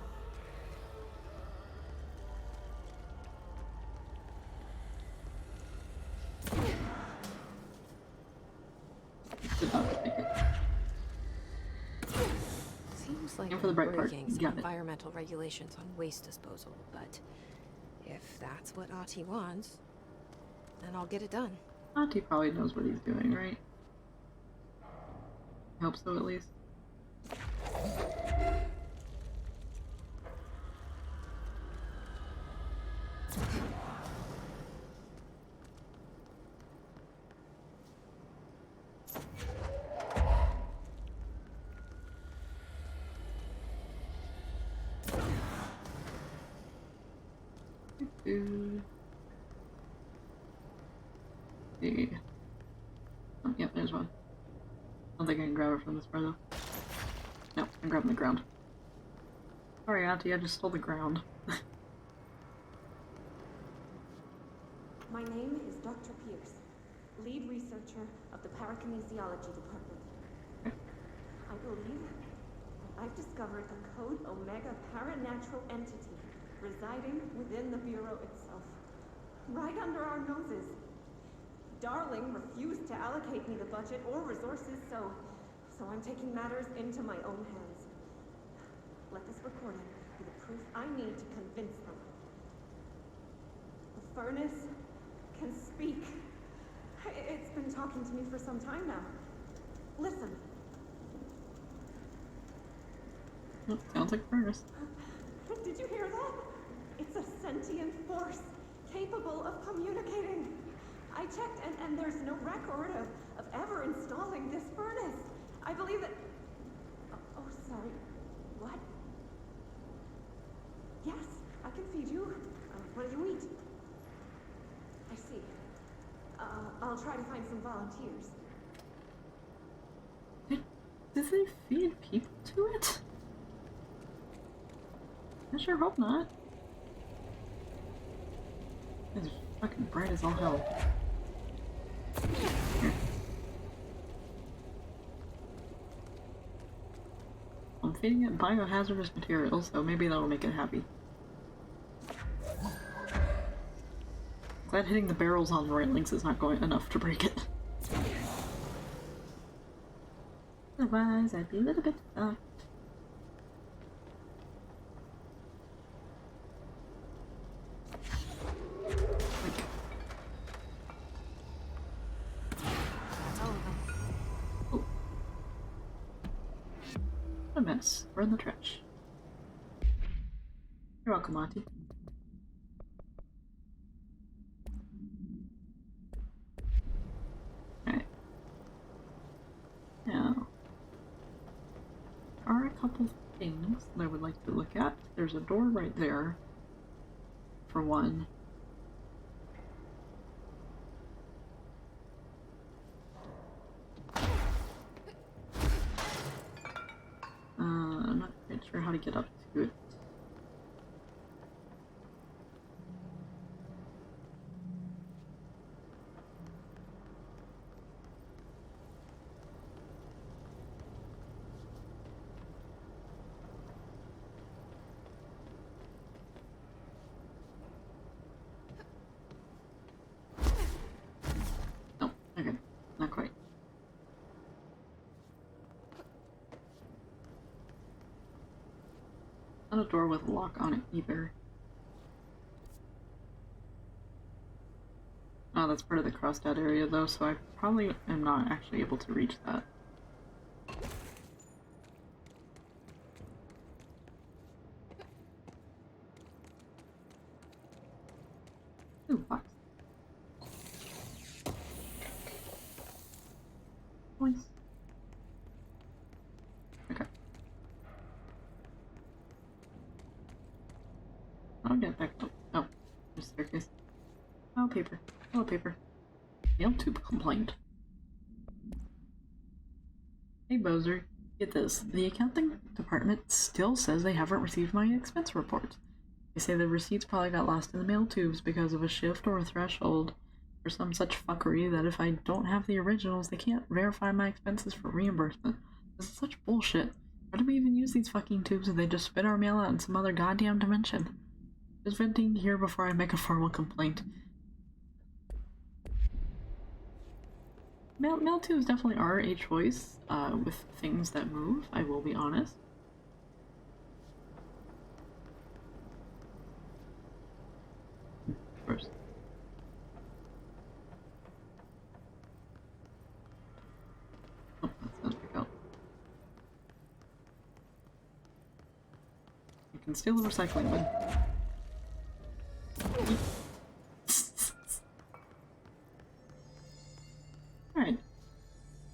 Did not make it. like And for the bright part, breaking you some got it. environmental regulations on waste disposal, but if that's what Ahti wants, then I'll get it done. Ahti probably knows what he's doing, right? I hope so, at least. See. Oh, yep, there's one. I don't think I can grab it from this far though. No, I'm grabbing the ground. Sorry, Auntie, I just stole the ground. My name is Dr. Pierce, lead researcher of the Parakinesiology Department. I believe that I've discovered a Code Omega paranatural entity residing within the Bureau itself, right under our noses. Darling refused to allocate me the budget or resources, so I'm taking matters into my own hands. Let this recording be the proof I need to convince them. The furnace can speak. It's been talking to me for some time now. Listen. Oh, sounds like a furnace. Did you hear that? It's a sentient force capable of communicating. I checked, and there's no record of ever installing this furnace. I believe that... Oh, sorry. What? Yes, I can feed you. What do you eat? I see. I'll try to find some volunteers. Did they feed people to it? I sure hope not. It's fucking bright as all hell. Here. I'm feeding it biohazardous material, so maybe that'll make it happy. Glad hitting the barrels on the railings is not going enough to break it. Otherwise, I'd be a little bit fucked. What a mess. We're in the trash. You're welcome, Auntie. Alright. Now, there are a couple things that I would like to look at. There's a door right there, for one. I'm not quite sure how to get up to it. Oh, okay. Not quite. Not a door with a lock on it either. Oh, that's part of the crossed out area though, so I probably am not actually able to reach that. Ooh, box. Nice. Okay. I'll get back up. Oh, there's a staircase. Oh, paper. Oh, paper. Mail tube complaint. Hey, Bozer. Get this. The accounting department still says they haven't received my expense report. They say the receipts probably got lost in the mail tubes because of a shift or a threshold or some such fuckery that if I don't have the originals, they can't verify my expenses for reimbursement. This is such bullshit. Why do we even use these fucking tubes if they just spit our mail out in some other goddamn dimension? Just venting here before I make a formal complaint. Mail tubes definitely are a choice with things that move, I will be honest. can steal the recycling bin. Alright.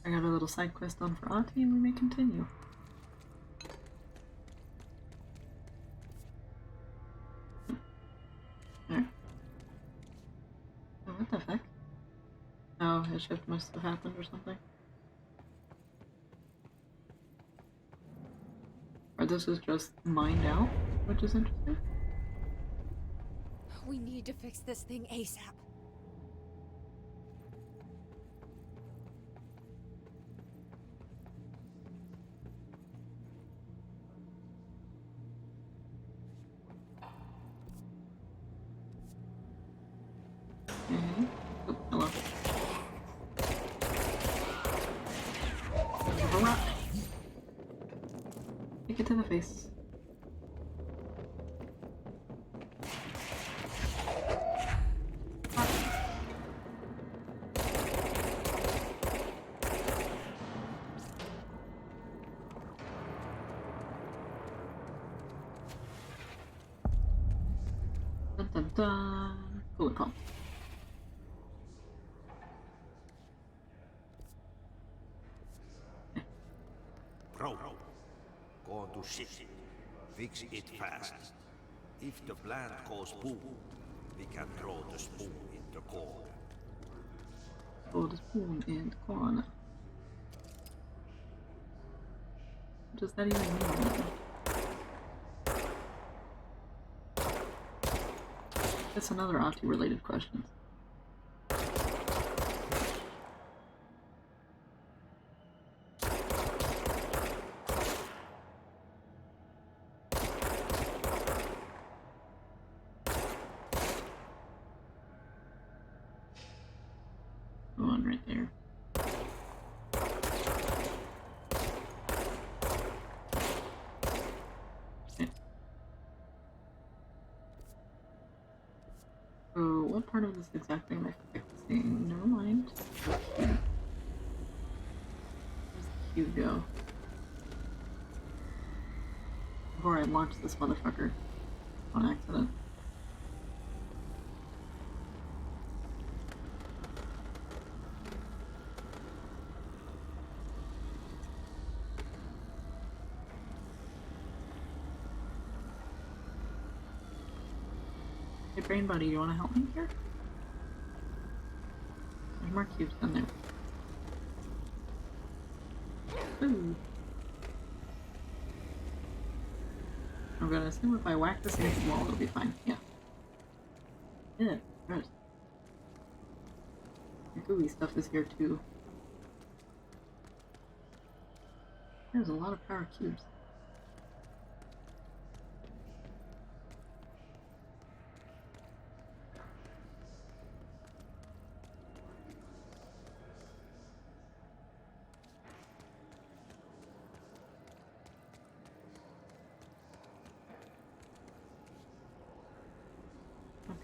I got a little side quest done for Auntie and we may continue. Alright. Oh, what the heck? Oh, his shift must have happened or something. Or this is just mined out, which is interesting. We need to fix this thing ASAP. Okay. Oh, hello. There's a rock. Take it to the face. Dun dun dun. Cooling pump. Bro, go to shit. Fix it fast. If the plant goes boom, we can throw the spoon in the corner. Throw the spoon in the corner. What does that even mean? That's another Auntie related question. One right there. Okay. So, what part of this exactly am I fixing? Never mind. Where's the cube go? Before I launch this motherfucker on accident. Hey, Brain Buddy, you want to help me here? There's more cubes in there. Ooh. I'm gonna assume if I whack this against the wall, it'll be fine. Yeah. Yeah, gross. The gooey stuff is here too. There's a lot of power cubes.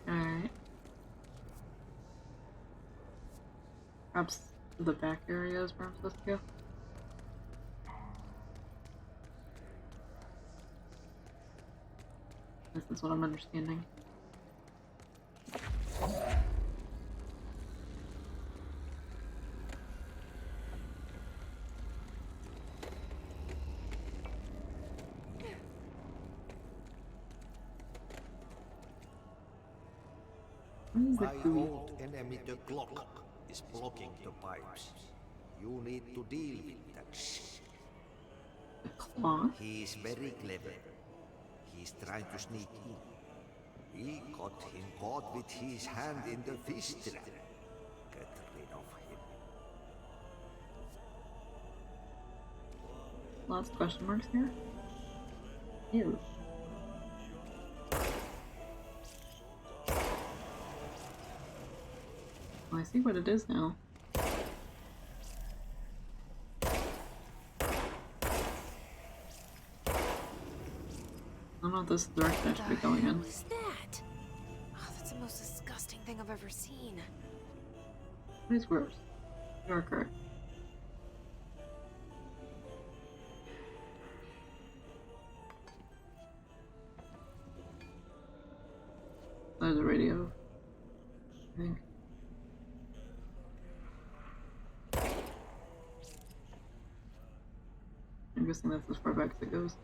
Okay. Perhaps the back area is where I'm supposed to go. This is what I'm understanding. My old enemy, the clock, is blocking the pipes. You need to deal with that shit. The clock? He's very clever. He's trying to sneak in. We got him caught with his hand in the fish trap. Get rid of him. Lots of question marks here? Ew. Well, I see what it is now. I don't know if this is the direction I should be going in. What is that? Oh, that's the most disgusting thing I've ever seen. It is gross. You are correct. there's a radio. I think. I'm guessing that's as far back as it goes.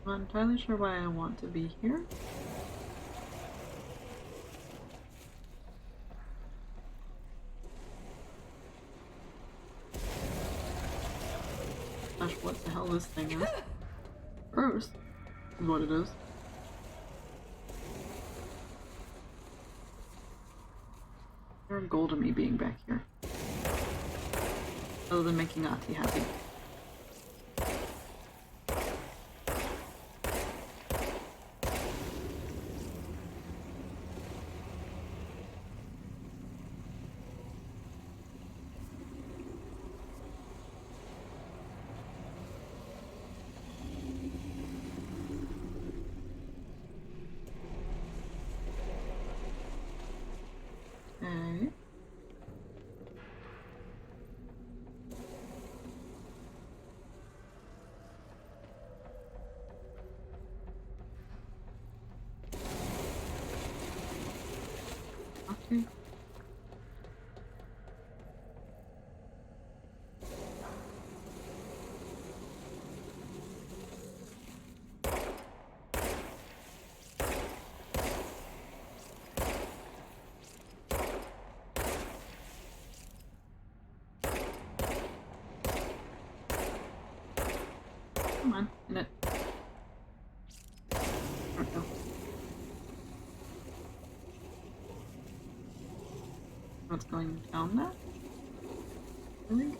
I'm not entirely sure why I want to be here. Gosh, what the hell this thing is. Gross is what it is. There's a goal to me being back here. Other than making Ati happy. Okay. Come on, in it. There we go. What's going down that? Really?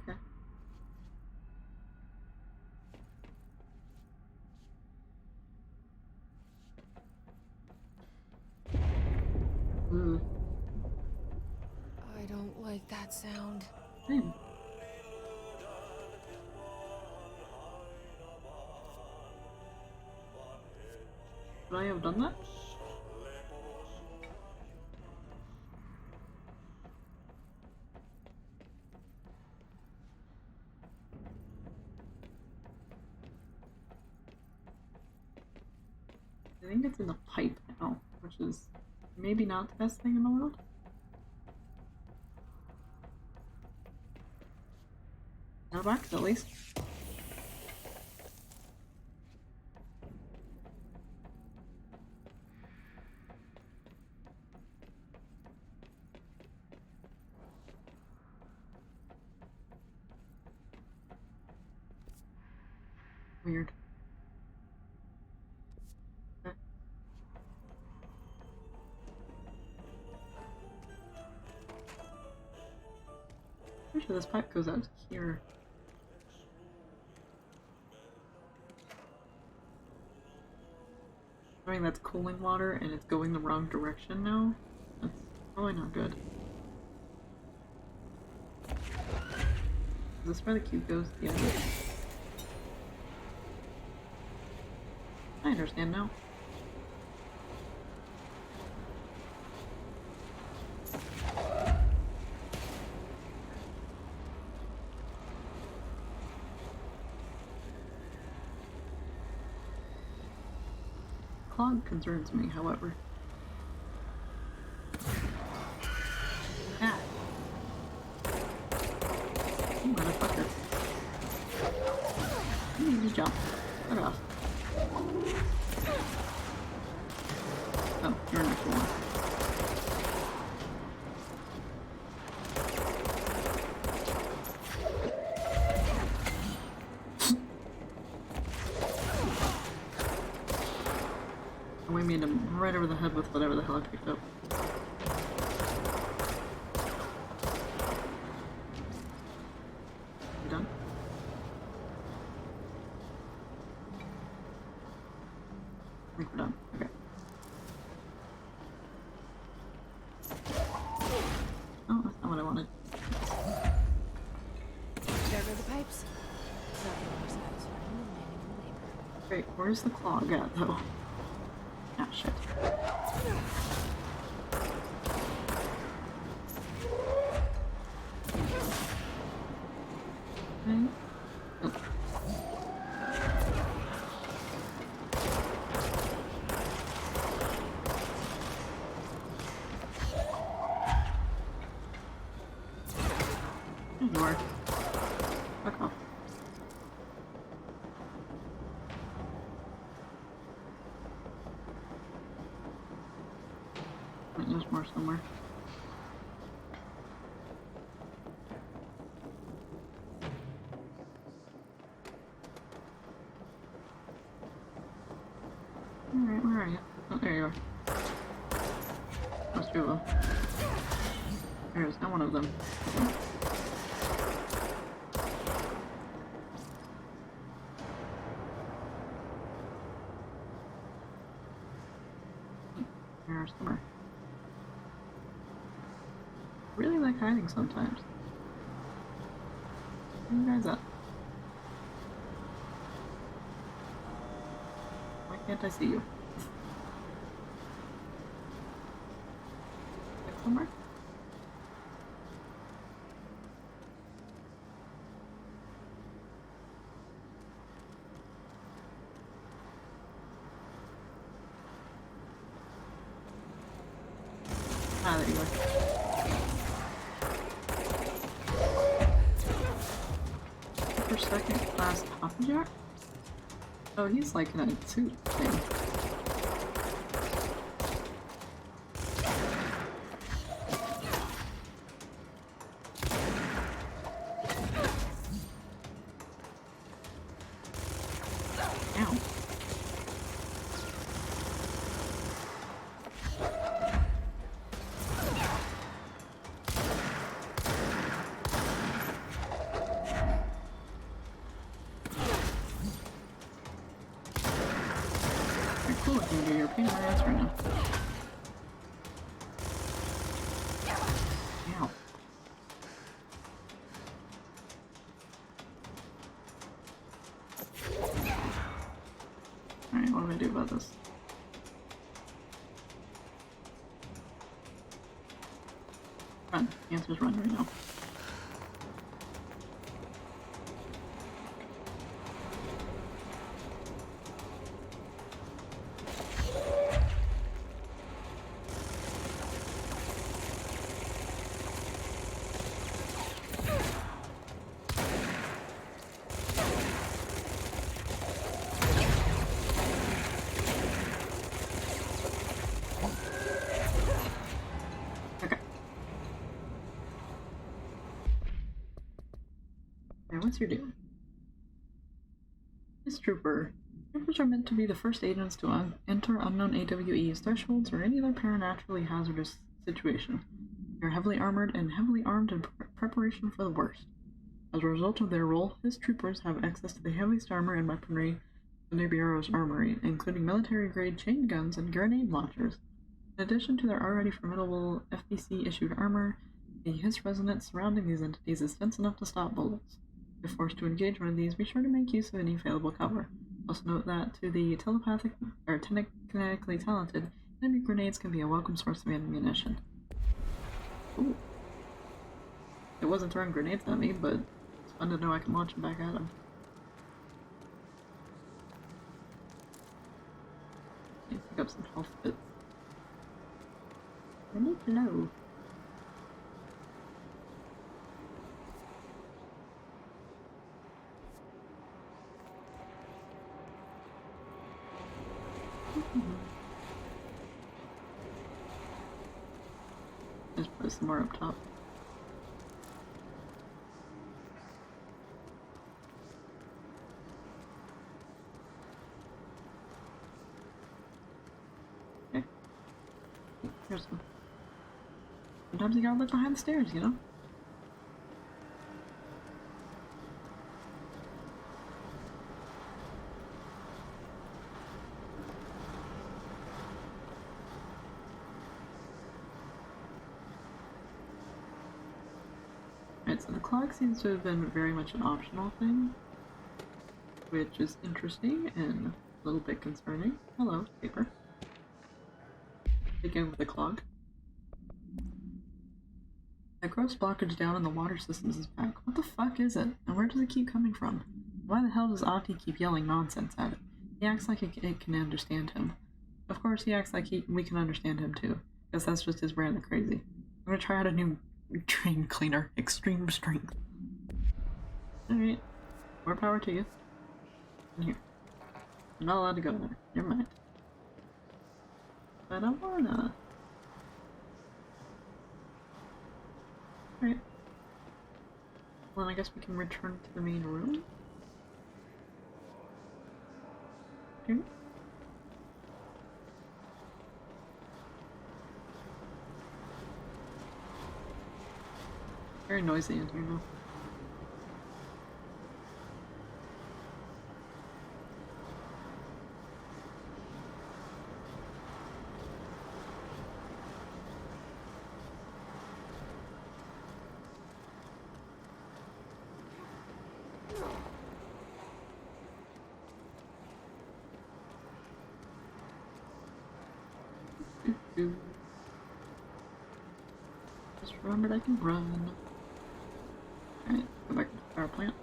Okay. Ooh. I don't like that sound. Same. Should I have done that? I think it's in the pipe now, which is maybe not the best thing in the world. No box, at least. Weird. Okay. Pretty sure this pipe goes out to here. I mean, that's cooling water and it's going the wrong direction now. That's probably not good. Is this where the cube goes? Yeah. I understand now. Clog concerns me, however. Ah. You motherfucker. You need to jump. Get off. Oh, you're an actual one. I made him right over the head with whatever the hell I picked up. You done? I think we're done. Okay. Oh, that's not what I wanted. There go the pipes. Great, where's the clog at, though? shit. Okay. Oh. Door. Fuck off. Wait, there's more somewhere. Alright, where are you? Oh, there you are. There's two of them. There's not one of them. There's somewhere. Really like hiding sometimes. Where are you guys at? Why can't I see you? Like somewhere? Ah, there you are. For second class coffee jar? Oh, he's like in a suit thing. Ow. Cool looking dude, you're pain in my ass right now. Ow. Alright, what do I do about this? Run. The answer's run right now. What's your deal? Miss Trooper. Troopers are meant to be the first agents to enter unknown AWE's thresholds or any other paranaturally hazardous situation. They are heavily armored and heavily armed in preparation for the worst. As a result of their role, His Troopers have access to the heaviest armor and weaponry in the Bureau's armory, including military-grade chain guns and grenade launchers. In addition to their already formidable FBC-issued armor, the His resonance surrounding these entities is dense enough to stop bullets. If forced to engage one of these, be sure to make use of any available cover. Also note that to the kinetically talented, enemy grenades can be a welcome source of ammunition. Ooh. It wasn't throwing grenades at me, but it's fun to know I can launch them back at him. Pick up some health bits. I need to know. Just put some more up top. Okay. Here's some. Sometimes you gotta look behind the stairs, you know? Right, so the clock seems to have been very much an optional thing, which is interesting and a little bit concerning. Hello, paper. Begin with the clog. That gross blockage down in the water systems is back. What the fuck is it? And where does it keep coming from? Why the hell does Ahti keep yelling nonsense at it? He acts like it can understand him. Of course he acts like we can understand him too. Because that's just his brand of crazy. I'm gonna try out a new drain cleaner. Extreme strength. Alright. More power to you. In here. I'm not allowed to go there. Never mind. But I wanna. Alright. Well, I guess we can return to the main room. Okay. Very noisy in here now. Just remembered I can run. Alright, go back to the power plant.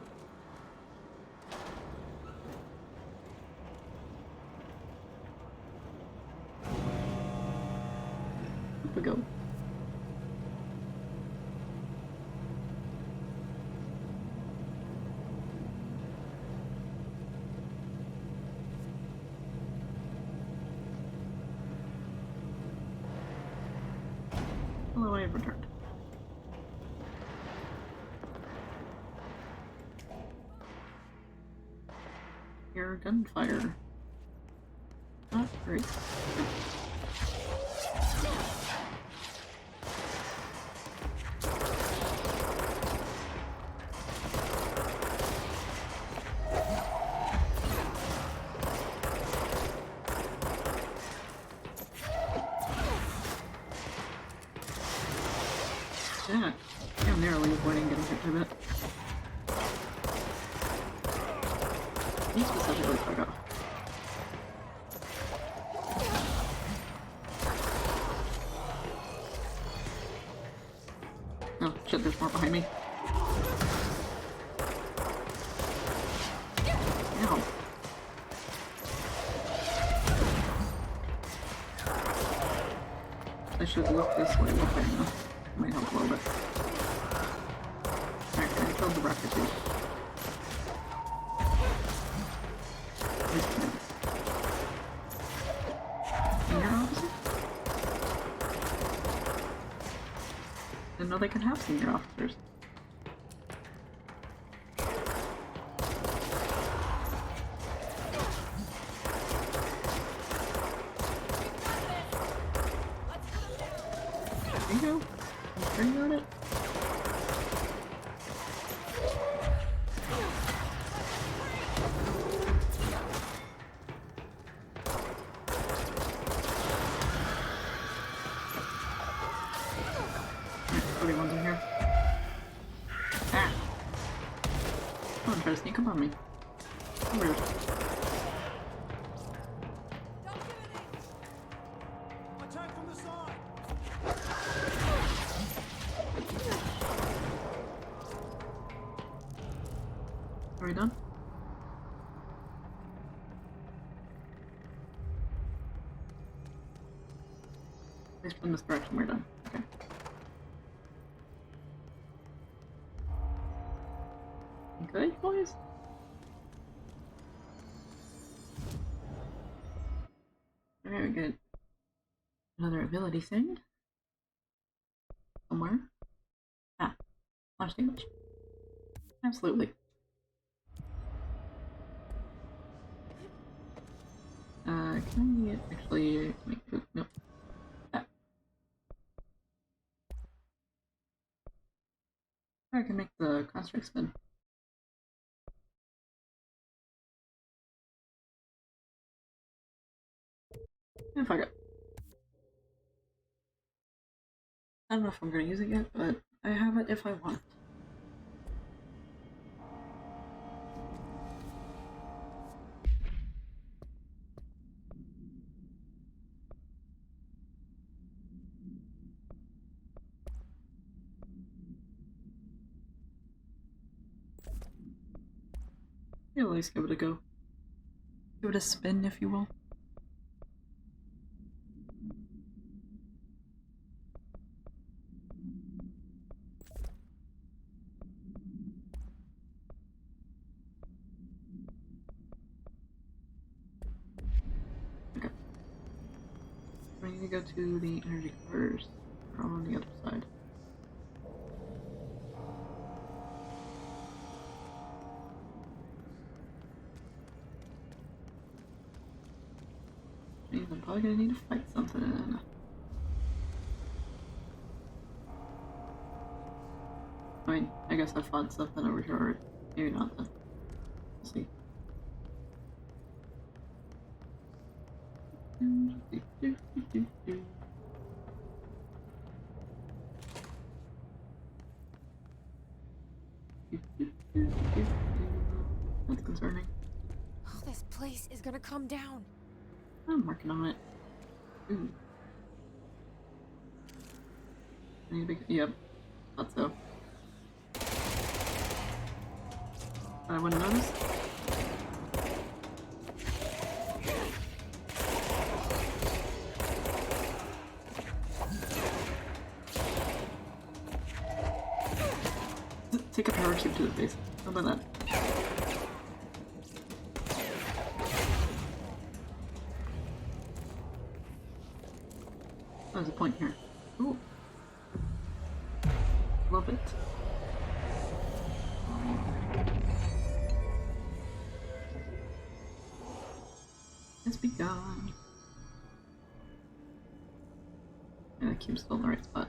Up we go. Hello, I have returned. Your gunfire. Not great. Yeah, I'm narrowly avoiding getting hit by that. He specifically fuck off. Oh shit, there's more behind me. Ow. I should look this way looking. Might help a little bit. Alright, I killed the rocket too. Senior officer? Didn't know they could have senior officers. There you go. Are you on it? Everyone's in here. Ah! Don't try to sneak up on me. How rude. Attack from the side! Are we done? At least from this direction we're done. Okay. Good, boys? Very good. Another ability thing. Somewhere. Ah. Launch damage. Absolutely. Can we actually make food? Nope. Ah. I can make the construct spin. And fuck it. I don't know if I'm gonna use it yet, but I have it if I want. Yeah, at least give it a go. Give it a spin, if you will. Okay. We need to go to the energy converters. Or on the other side. Means I'm probably gonna need to fight something. I mean, I guess I fought something over here already. Maybe not then. We'll see. That's concerning. Oh, this place is gonna come down. I'm working on it. Ooh. I need to be. Yep. Thought so. I wouldn't notice. Take a power cube to the face. How about that? There's a point here. Ooh. Love it. Let's be gone. Yeah, the cube's still in the right spot.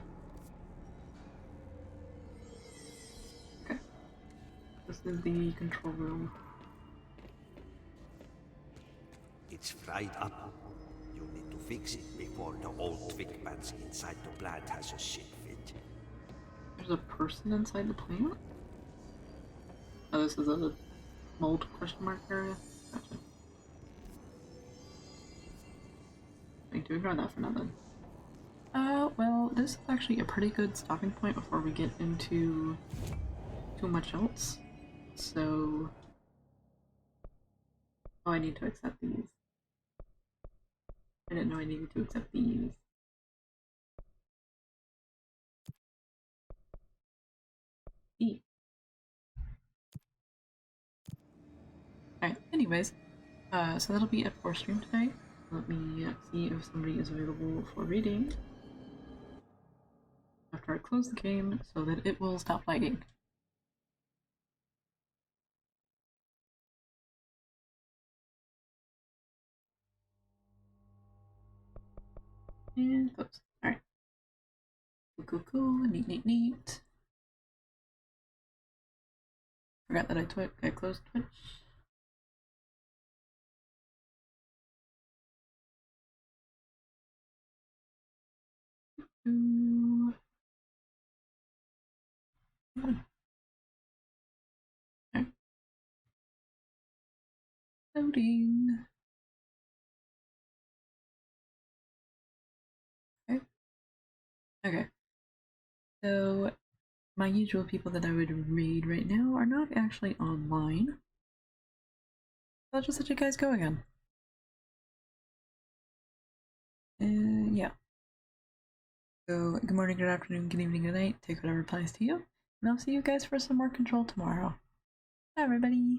Okay. This is the control room. It's fried up. You need to fix it before the old twig bats inside the plant has a shit fit. There's a person inside the plant? Oh, this is a mold question mark area? Gotcha. I need to ignore that for now then. Well, this is actually a pretty good stopping point before we get into too much else. So... Oh, I need to accept these. I didn't know I needed to accept these. E. Alright, anyways, so that'll be it for stream today. Let me see if somebody is available for reading after I close the game so that it will stop lagging. And close. Alright. Cool, cool, neat. Forgot that I closed Twitch. Okay. Loading. Okay. So, my usual people that I would read right now are not actually online. I'll just let you guys go again. Yeah. So, good morning, good afternoon, good evening, good night. Take whatever applies to you. And I'll see you guys for some more control tomorrow. Bye, everybody.